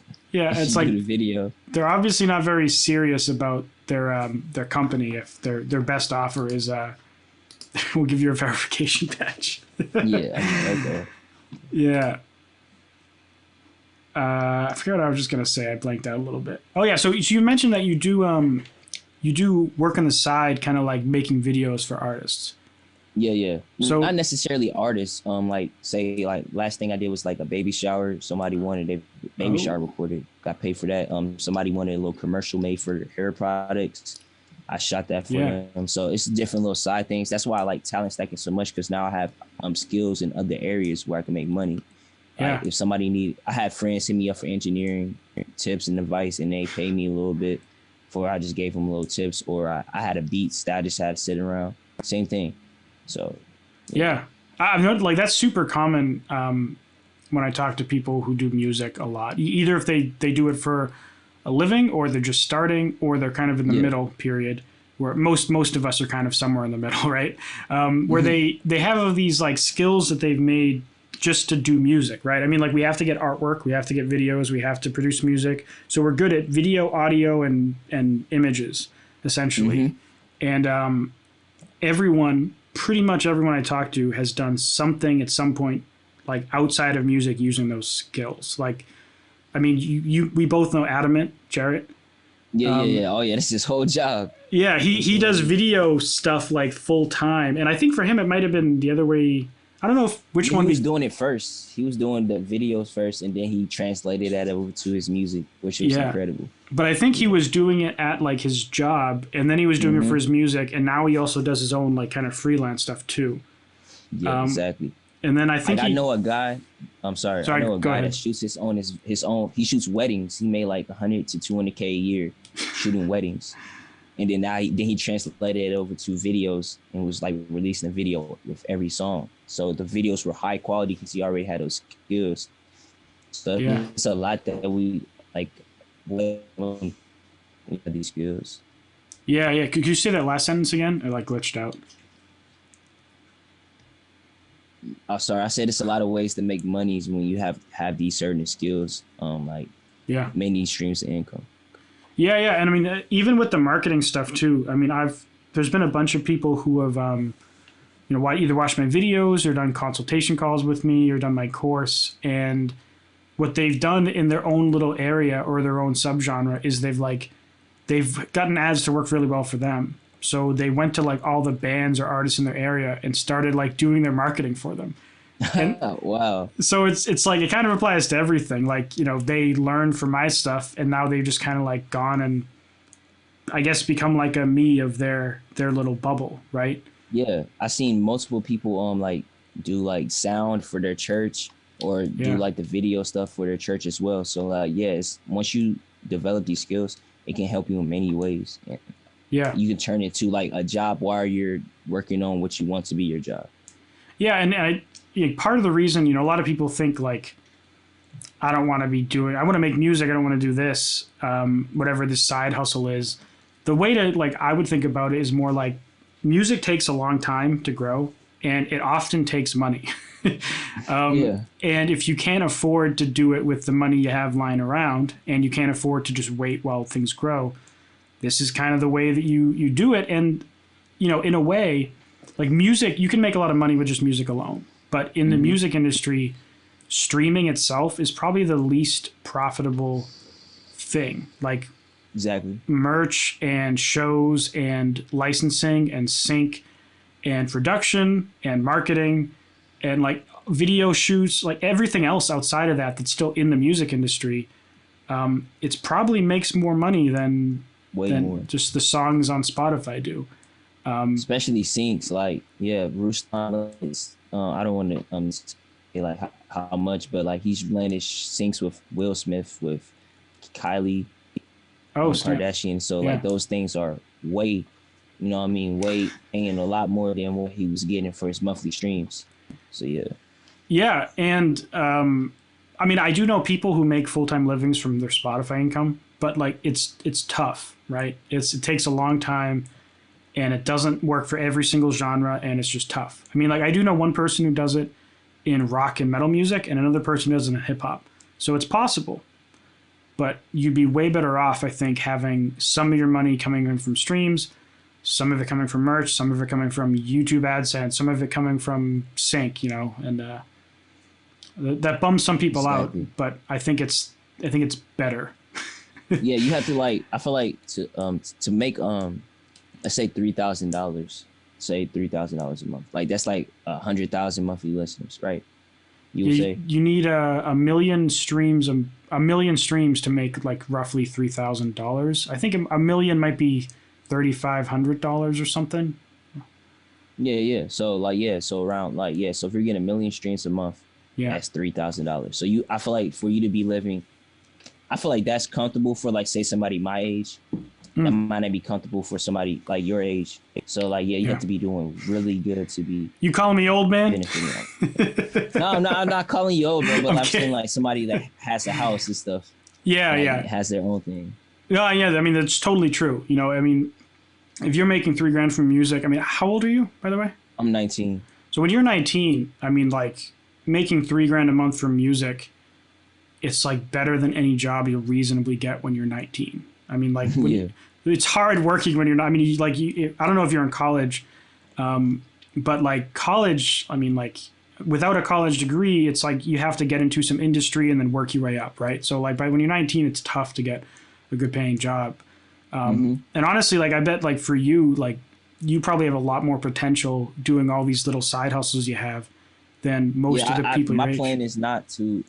it's like
the video.
They're obviously not very serious about their company if their best offer is we'll give you a verification badge.
Yeah. Okay.
Yeah. I forgot what I was just gonna say. I blanked out a little bit. Oh yeah, so you mentioned that you do work on the side, kind of like making videos for artists.
Yeah. So not necessarily artists. Like say like last thing I did was like a baby shower. Somebody wanted a baby shower recorded. Got paid for that. Somebody wanted a little commercial made for hair products. I shot that for them. So it's different little side things. That's why I like talent stacking so much, because now I have skills in other areas where I can make money. Like if somebody I have friends hit me up for engineering tips and advice, and they pay me a little bit for I just gave them little tips, or I had a beats that I just had to sit around. Same thing. So,
yeah, I've noticed like that's super common when I talk to people who do music a lot. Either if they do it for a living, or they're just starting, or they're kind of in the middle period, where most of us are kind of somewhere in the middle, right? Where they have these like skills that they've made just to do music, right? I mean, like we have to get artwork, we have to get videos, we have to produce music. So we're good at video, audio, and images, essentially. And pretty much everyone I talk to has done something at some point, like outside of music, using those skills. Like, I mean, we both know Adamant, Jarrett.
Yeah. Oh yeah, that's his whole job.
Yeah, he does video stuff like full time, and I think for him it might have been the other way. I don't know if which
He
one
was doing it first. He was doing the videos first, and then he translated that over to his music, which was
yeah.
incredible.
But I think he was doing it at like his job, and then he was doing it for his music, and now he also does his own like kind of freelance stuff too.
Yeah, exactly.
And then I think
I know a guy. I'm sorry. I know a guy that shoots his own. He shoots weddings. He made like 100 to 200K a year shooting weddings, and then he translated it over to videos and was like releasing a video with every song. So the videos were high quality because he already had those skills. So it's a lot that we like. We have these skills.
Yeah. Could you say that last sentence again? It like glitched out.
Oh, sorry. I said it's a lot of ways to make money when you have these certain skills. Making streams of income.
Yeah, and I mean even with the marketing stuff too. I mean there's been a bunch of people who have either watched my videos or done consultation calls with me or done my course, and what they've done in their own little area or their own subgenre is they've gotten ads to work really well for them. So they went to like all the bands or artists in their area and started like doing their marketing for them. And
wow.
So it's like it kind of applies to everything. Like, they learn from my stuff and now they've just kind of like gone and I guess become like a me of their little bubble, right?
Yeah. I seen multiple people like do like sound for their church or do like the video stuff for their church as well. So it's once you develop these skills, it can help you in many ways.
Yeah.
You can turn it to like a job while you're working on what you want to be your job. Yeah.
And part of the reason, a lot of people think like, I want to make music. I don't want to do this, whatever this side hustle is. The way to like, I would think about it is more like music takes a long time to grow and it often takes money. And if you can't afford to do it with the money you have lying around and you can't afford to just wait while things grow, this is kind of the way that you do it. And, in a way, like music, you can make a lot of money with just music alone. But in the music industry, streaming itself is probably the least profitable thing. Like
exactly
merch and shows and licensing and sync and production and marketing and like video shoots, like everything else outside of that that's still in the music industry, it's probably makes more money than more just the songs on Spotify do.
Especially syncs, like Ruslan is I don't want to say like how much, but like he's blended syncs with Will Smith, with Kylie, Kardashian. So like those things are way paying a lot more than what he was getting for his monthly streams. So
yeah, and I mean I do know people who make full-time livings from their Spotify income, but like it's tough, right? It takes a long time. And it doesn't work for every single genre, and it's just tough. I mean, like I do know one person who does it in rock and metal music, and another person does it in hip hop. So it's possible, but you'd be way better off, I think, having some of your money coming in from streams, some of it coming from merch, some of it coming from YouTube AdSense, some of it coming from sync, and that bums some people out. But I think it's better.
Yeah, you have to like. I feel like to make let's say $3,000. Say $3,000 a month. Like that's like 100,000 monthly listeners, right? You would say
you need a million streams to make like roughly $3,000. I think a million might be $3,500 or something.
Yeah. So around so if you're getting 1 million streams a month, that's $3,000. So I feel like for you to be living, I feel like that's comfortable for like say somebody my age. That might not be comfortable for somebody like your age. So like you have to be doing really good to be.
You calling me old, man?
No, I'm not calling you old, bro. But I'm saying like somebody that has a house and stuff.
Yeah.
Has their own thing.
Yeah. I mean that's totally true. I mean, if you're making $3,000 from music, I mean, how old are you, by the way?
I'm 19.
So when you're 19, I mean, like making $3,000 a month from music, it's like better than any job you'll reasonably get when you're 19. I mean, like it's hard working when you're not. I mean, I don't know if you're in college, but like college, I mean, like without a college degree, it's like you have to get into some industry and then work your way up, right? So like when you're 19, it's tough to get a good paying job. And honestly, like I bet like for you, like you probably have a lot more potential doing all these little side hustles you have than most of the people
my
your age.
plan is not to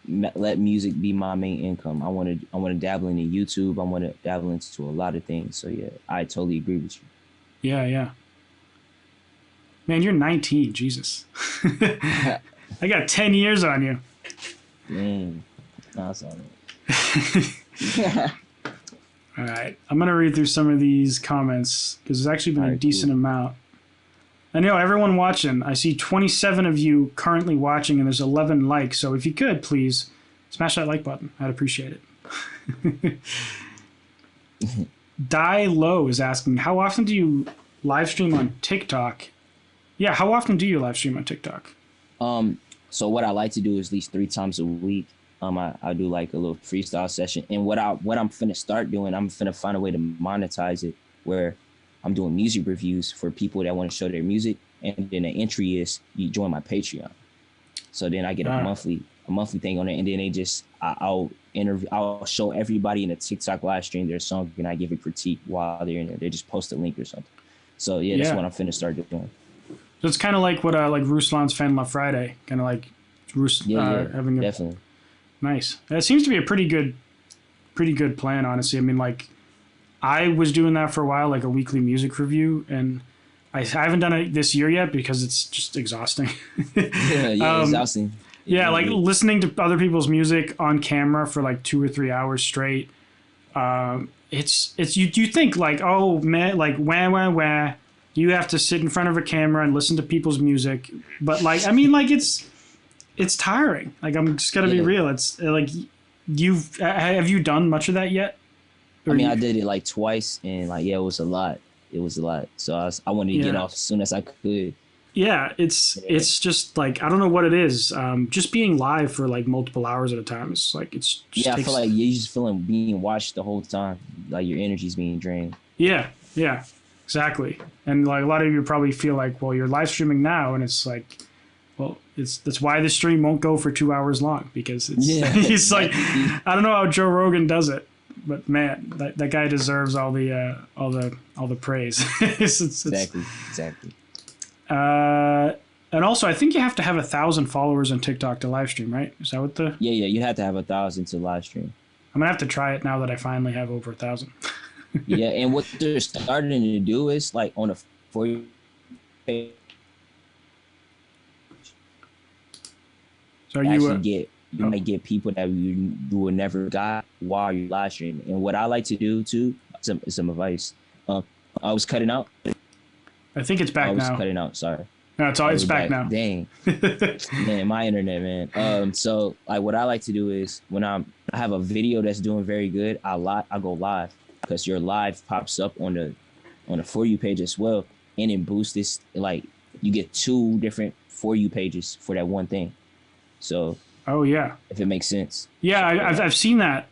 let music be my main income. I want to dabble into YouTube. I want to dabble into a lot of things. So yeah, I totally agree with you.
Yeah, yeah. Man, you're 19. Jesus. I got 10 years on you.
Man, that's all
right. All right. I'm going to read through some of these comments because there's actually been a decent amount. I know everyone watching. I see 27 of you currently watching and there's 11 likes. So if you could, please smash that like button. I'd appreciate it. Die Low is asking, how often do you live stream on TikTok? Yeah, how often do you live stream on TikTok?
So what I like to do is at least 3 times a week. I do like a little freestyle session. And what I'm finna start doing, I'm finna find a way to monetize it where I'm doing music reviews for people that want to show their music. And then the entry is you join my Patreon. So then I get a monthly thing on it. And then I'll show everybody in a TikTok live stream their song and I give a critique while they're in there. They just post a link or something. So yeah, that's what I'm finna start doing.
So it's kind of like what like Ruslan's Fan Love Friday, kind of like having
definitely.
Nice. That seems to be a pretty good plan, honestly. I mean, like, I was doing that for a while, like a weekly music review, and I haven't done it this year yet because it's just exhausting.
Exhausting.
Yeah, like listening to other people's music on camera for like 2 or 3 hours straight. It's you think like, oh man, like wah. You have to sit in front of a camera and listen to people's music, but like, I mean, like it's tiring. Like, I'm just gonna be real. It's like have you done much of that yet?
I mean, I did it like twice, and like it was a lot. So I wanted to get off as soon as I could.
Yeah, it's just like, I don't know what it is. Just being live for like multiple hours at a time. It's like I
feel like you're just feeling being watched the whole time. Like your energy's being drained.
Yeah, exactly. And like a lot of you probably feel like, well, you're live streaming now, and it's like, well, that's why the stream won't go for 2 hours long, because it's like, I don't know how Joe Rogan does it, but man, that guy deserves all the praise.
Exactly.
And also, I think you have to have 1,000 followers on TikTok to live stream, right? Is that what the?
Yeah, you have to have 1,000 to live stream.
I'm gonna have to try it now that I finally have over 1,000.
Yeah, and what they're starting to do is like on a For You page.
So
you might get people that you would never got while you're live streaming. And what I like to do too, some advice. I was cutting out.
I think it's back now.
I was cutting out. Sorry.
No, it's back now.
Dang, man, my internet, man. So like, what I like to do is when I have a video that's doing very good, I go live, because your live pops up on the For You page as well, and it boosts this. Like, you get 2 different For You pages for that one thing. So.
Oh yeah.
If it makes sense.
Yeah, I've seen that.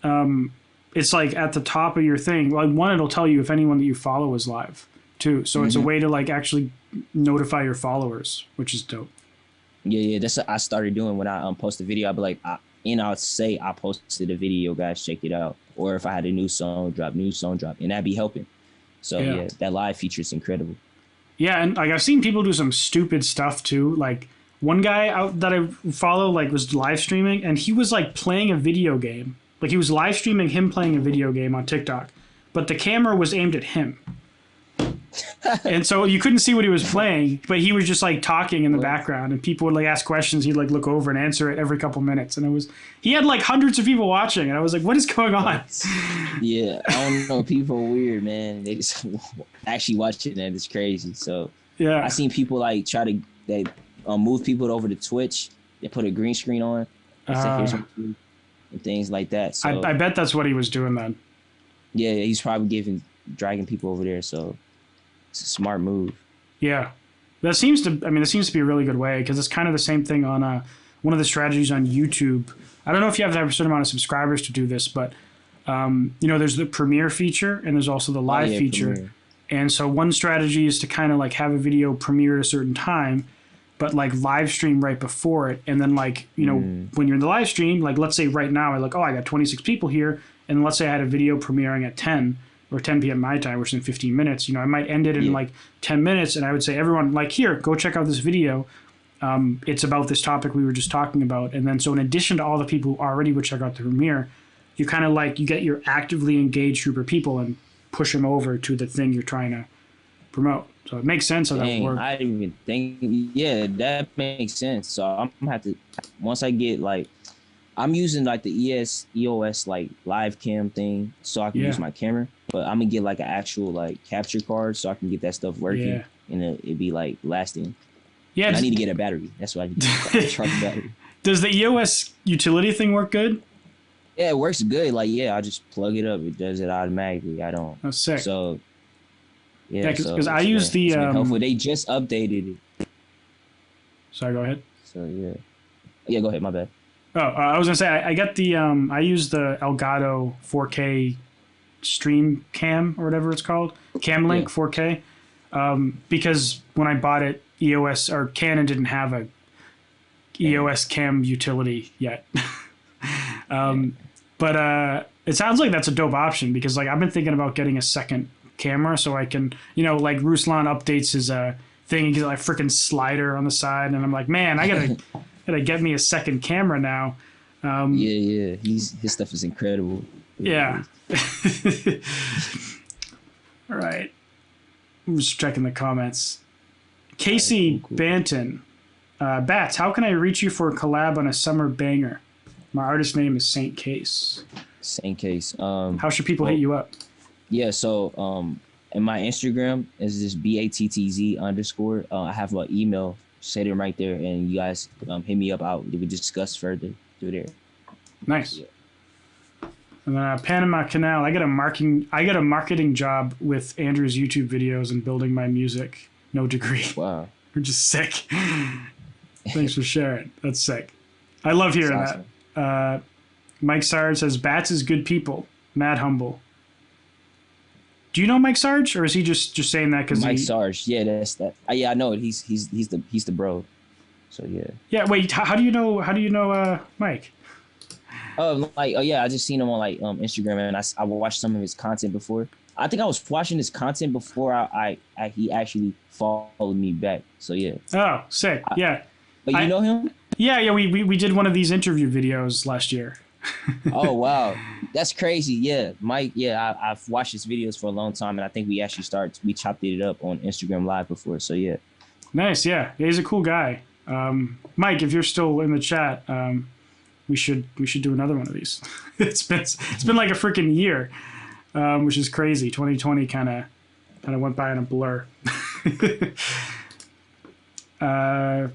It's like at the top of your thing. Like, one, it'll tell you if anyone that you follow is live too. So it's a way to like actually notify your followers, which is dope. Yeah.
That's what I started doing when I post a video. I'd be like, I'll say I posted a video, guys, check it out. Or if I had a new song drop, and that'd be helping. So yeah, that live feature is incredible.
Yeah, and like I've seen people do some stupid stuff too. Like, one guy out that I follow like was live streaming, and he was like playing a video game. Like, he was live streaming him playing a video game on TikTok, but the camera was aimed at him. And so you couldn't see what he was playing, but he was just like talking in the background, and people would like ask questions. He'd like look over and answer it every couple minutes. And he had like hundreds of people watching, and I was like, what is going on?
Yeah, I don't know. People are weird, man. They just actually watch it, and it's crazy. So yeah, I seen people like try to move people over to Twitch. They put a green screen on and things like that. So
I bet that's what he was doing then.
Yeah, he's probably dragging people over there. So it's a smart move. Yeah,
that seems to be a really good way, because it's kind of the same thing on one of the strategies on YouTube. I don't know if you have to have a certain amount of subscribers to do this, but there's the premiere feature and there's also the live feature. Premiere. And so one strategy is to kind of like have a video premiere at a certain time, but like live stream right before it. And then like, when you're in the live stream, like let's say right now, I got 26 people here. And let's say I had a video premiering at 10 or 10 p.m. my time, which is in 15 minutes. I might end it in like 10 minutes. And I would say, everyone, like, here, go check out this video. it's about this topic we were just talking about. And then so in addition to all the people who already would check out the premiere, you kind of like, you get your actively engaged group of people and push them over to the thing you're trying to promote. So it makes sense how that would work.
I didn't even think. Yeah, that makes sense. So I'm gonna have to, once I get like, I'm using like the EOS like live cam thing so I can use my camera, but I'm gonna get like an actual like capture card so I can get that stuff working and it'd be like lasting. Yeah, and I need to get a battery. That's what I need to charge the battery.
Does the EOS utility thing work good?
Yeah, it works good. Like, I just plug it up. It does it automatically. I don't.
That's sick.
So,
yeah, because I use the.
Helpful. They just updated it.
Sorry, go ahead.
So yeah, go ahead. My bad.
Oh, I was gonna say I got the I use the Elgato 4K stream cam or whatever it's called, Cam Link 4K, because when I bought it, EOS or Canon didn't have a EOS cam utility yet. But it sounds like that's a dope option because like I've been thinking about getting a second camera so I can, like Ruslan updates his thing, he gets like freaking slider on the side, and I'm like, man, I gotta get me a second camera now.
His stuff is incredible.
Yeah. All right. I'm just checking the comments. Casey Banton. Battz, how can I reach you for a collab on a summer banger? My artist name is Saint Case.
Saint Case.
How should people hit you up?
Yeah, so in my Instagram is this BATTZ_. I have my email set it right there, and you guys hit me up. We can discuss further through there.
Nice. Yeah. And then Panama Canal. I got a marketing job with Andrew's YouTube videos and building my music. No degree.
Wow.
We're just sick. Thanks for sharing. That's sick. I love hearing that. Mike Sarge says Battz is good people. Mad humble. Do you know Mike Sarge, or is he just saying that because
Mike Sarge? Yeah, that's that. Yeah, I know it. He's the bro. So yeah.
Yeah. Wait. How do you know Mike?
I just seen him on like Instagram, and I watched some of his content before. I think I was watching his content before he actually followed me back. So yeah.
Oh, sick. Yeah.
But you know him?
Yeah. We did one of these interview videos last year.
Oh wow, that's crazy. Yeah, Mike. Yeah, I've watched his videos for a long time, and I think we chopped it up on Instagram Live before. So yeah.
Nice. Yeah, he's a cool guy. Mike, if you're still in the chat, we should do another one of these. It's been like a freaking year, which is crazy. 2020 kind of went by in a blur. How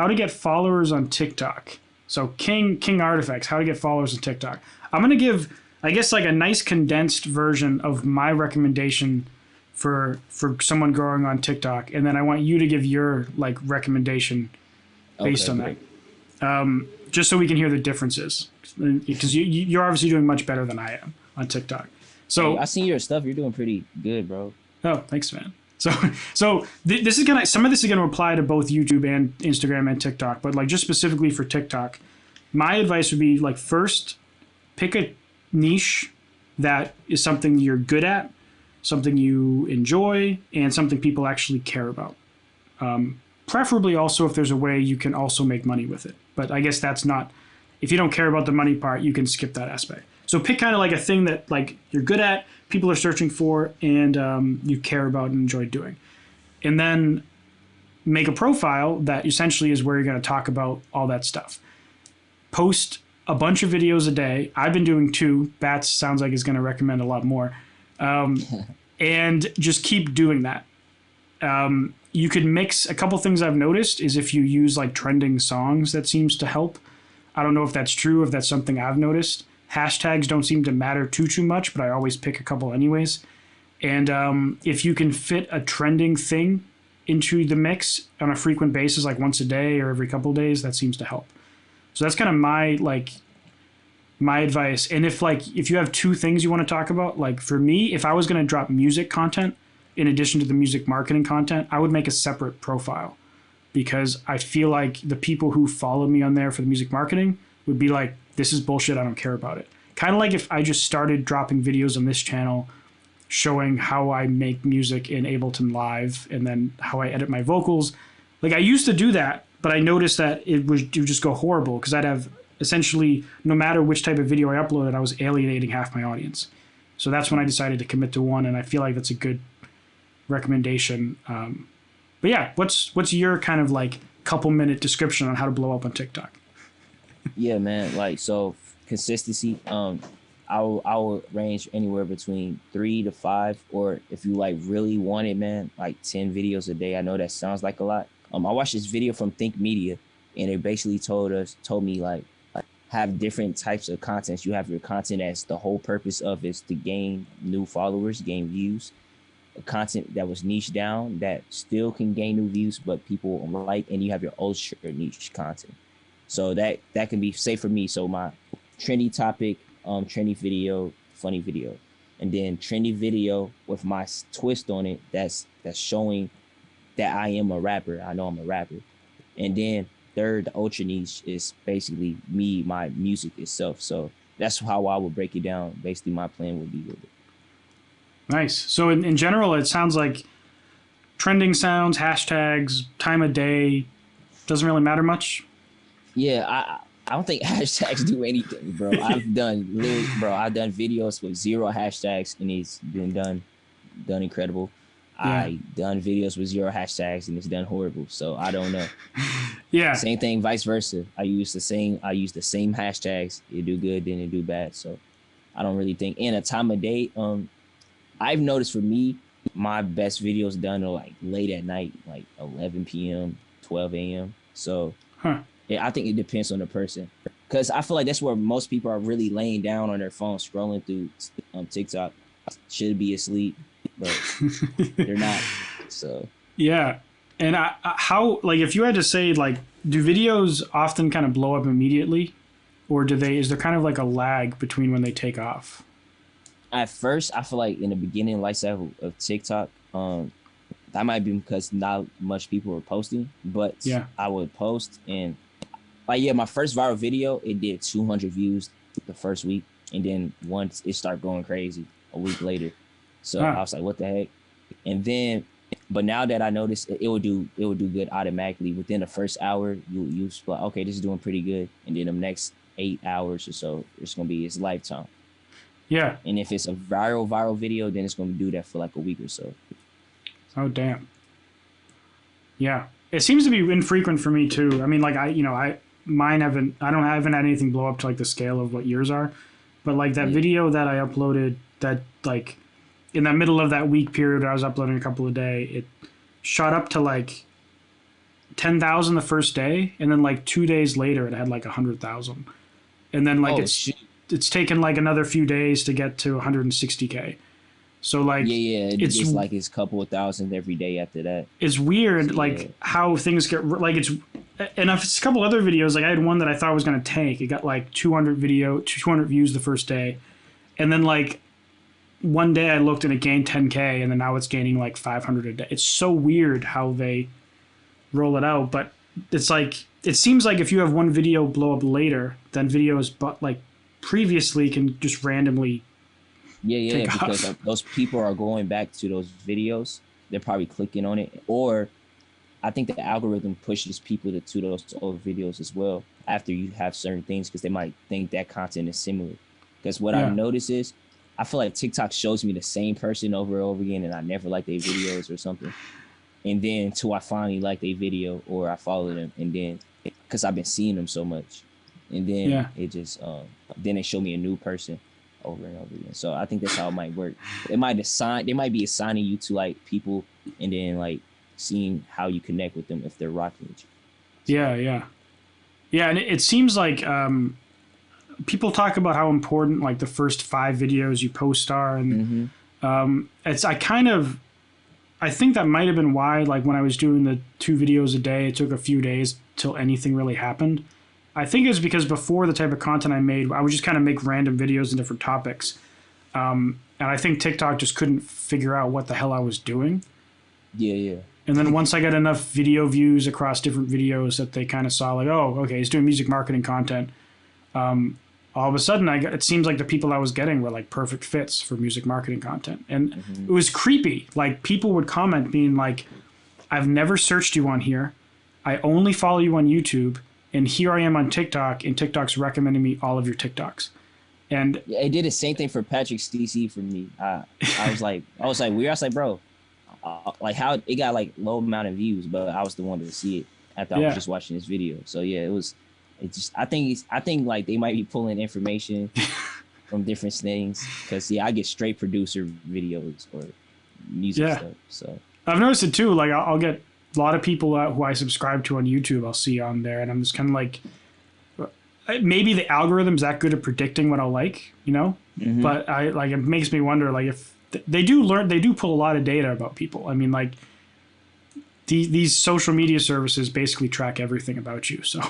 to get followers on TikTok. So King Artifacts, how to get followers on TikTok. I'm going to give, I guess, like a nice condensed version of my recommendation for someone growing on TikTok. And then I want you to give your like recommendation based on that. Just so we can hear the differences. Because you're obviously doing much better than I am on TikTok. So
I seen your stuff. You're doing pretty good, bro.
Oh, thanks, man. So this is some of this is gonna apply to both YouTube and Instagram and TikTok, but like just specifically for TikTok, my advice would be like first pick a niche that is something you're good at, something you enjoy, and something people actually care about. Preferably also if there's a way you can also make money with it. But I guess that's not, if you don't care about the money part, you can skip that aspect. So pick kind of like a thing that like you're good at, people are searching for, and you care about and enjoy doing. And then make a profile that essentially is where you're going to talk about all that stuff. Post a bunch of videos a day. I've been doing 2. Battz sounds like is going to recommend a lot more. And just keep doing that. You could mix a couple things I've noticed is if you use like trending songs, that seems to help. I don't know if that's true, if that's something I've noticed. Hashtags don't seem to matter too much, but I always pick a couple anyways. And if you can fit a trending thing into the mix on a frequent basis, like once a day or every couple of days, that seems to help. So that's kind of my advice. And if you have 2 things you want to talk about, like for me, if I was going to drop music content in addition to the music marketing content, I would make a separate profile because I feel like the people who follow me on there for the music marketing would be like, this is bullshit, I don't care about it. Kind of like if I just started dropping videos on this channel showing how I make music in Ableton Live and then how I edit my vocals. Like I used to do that but I noticed that it would just go horrible because I'd have essentially, no matter which type of video I uploaded, I was alienating half my audience. So that's when I decided to commit to one, and I feel like that's a good recommendation. But yeah, what's your kind of like couple-minute description on how to blow up on TikTok?
Yeah, man. Like, so consistency. I will range anywhere between 3 to 5, or if you like really want it, man, like 10 videos a day. I know that sounds like a lot. I watched this video from Think Media, and it basically told me like have different types of content. You have your content as the whole purpose of is to gain new followers, gain views. Content that was niche down that still can gain new views, but people like, and you have your ultra niche content. So that can be, say for me, so my trendy topic, trendy video, funny video, and then trendy video with my twist on it that's showing that I am a rapper. I know I'm a rapper. And then third, the ultra niche is basically me, my music itself. So that's how I would break it down. Basically, my plan would be with it.
Nice. So in general, it sounds like trending sounds, hashtags, time of day, doesn't really matter much.
Yeah, I don't think hashtags do anything, bro. I've done videos with 0 hashtags, and it's been done incredible. Yeah. I done videos with 0 hashtags, and it's done horrible. So I don't know. Yeah. Same thing, vice versa. I use the same hashtags. It do good, then it do bad. So I don't really think. And a time of day, I've noticed for me, my best videos done are like late at night, like 11 p.m., 12 a.m. So yeah, I think it depends on the person, because I feel like that's where most people are really laying down on their phone, scrolling through TikTok. Should be asleep, but they're not. So
yeah. And how, like, if you had to say, like, do videos often kind of blow up immediately, or is there kind of like a lag between when they take off?
At first, I feel like in the beginning life cycle of TikTok, that might be because not much people were posting, but yeah, I would post, and like, yeah, my first viral video, it did 200 views the first week, and then once it started going crazy a week later. So I was like, what the heck? And then, but now that I noticed it would do good automatically within the first hour, you like, okay, this is doing pretty good, and then the next 8 hours or so, it's gonna be its lifetime. Yeah. And if it's a viral video, then it's going to do that for like a week or so.
Oh, damn. Yeah. It seems to be infrequent for me too. I mean, like I haven't had anything blow up to like the scale of what yours are, but like that video that I uploaded, that like in the middle of that week period I was uploading a couple a day, it shot up to like 10,000 the first day, and then like 2 days later it had like 100,000, and then like it's taken like another few days to get to 160K. So like
it's like it's a couple of thousand every day after that.
It's weird, like how things get like it's, and if it's a couple other videos, like I had one that I thought was gonna tank. It got like 200 views the first day, and then like one day I looked and it gained 10K, and then now it's gaining like 500 a day. It's so weird how they roll it out, but it's like it seems like if you have one video blow up later, then videos but like previously can just randomly
because those people are going back to those videos. They're probably clicking on it, or I think the algorithm pushes people to those old videos as well after you have certain things, because they might think that content is similar. Because what I've noticed is I feel like TikTok shows me the same person over and over again, and I never like their videos or something, and then until I finally like their video or I follow them, and then because I've been seeing them so much. And then it just then they show me a new person over and over again. So I think that's how it might work. They might be assigning you to like people, and then like seeing how you connect with them if they're rocking with you.
Yeah. And it seems like people talk about how important like the first 5 videos you post are, and I think that might have been why, like when I was doing the 2 videos a day, it took a few days till anything really happened. I think it's because before the type of content I made, I would just kind of make random videos on different topics. And I think TikTok just couldn't figure out what the hell I was doing. Yeah. And then once I got enough video views across different videos that they kind of saw like, oh, okay, he's doing music marketing content. All of a sudden, it seems like the people I was getting were like perfect fits for music marketing content. And it was creepy. Like people would comment being like, I've never searched you on here. I only follow you on YouTube, and here I am on TikTok, and TikTok's recommending me all of your TikToks. And
Yeah, it did the same thing for Patrick's DC for me. I was like weird. I was like, bro, like how it got like low amount of views, but I was the one to see it after I was just watching this video. So yeah, it was. It just I think like they might be pulling information from different things because I get straight producer videos or music stuff. So
I've noticed it too. Like I'll get a lot of people who I subscribe to on YouTube. I'll see on there, and I'm just kind of like, maybe the algorithm's that good at predicting what I'll like, you know. Mm-hmm. But I like it makes me wonder like if they do pull a lot of data about people. I mean like these social media services basically track everything about you. So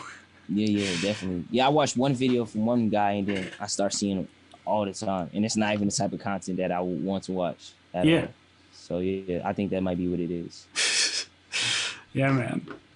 yeah, definitely. Yeah, I watched one video from one guy and then I start seeing it all the time, and it's not even the type of content that I would want to watch at all. So yeah, I think that might be what it is.
Yeah, man.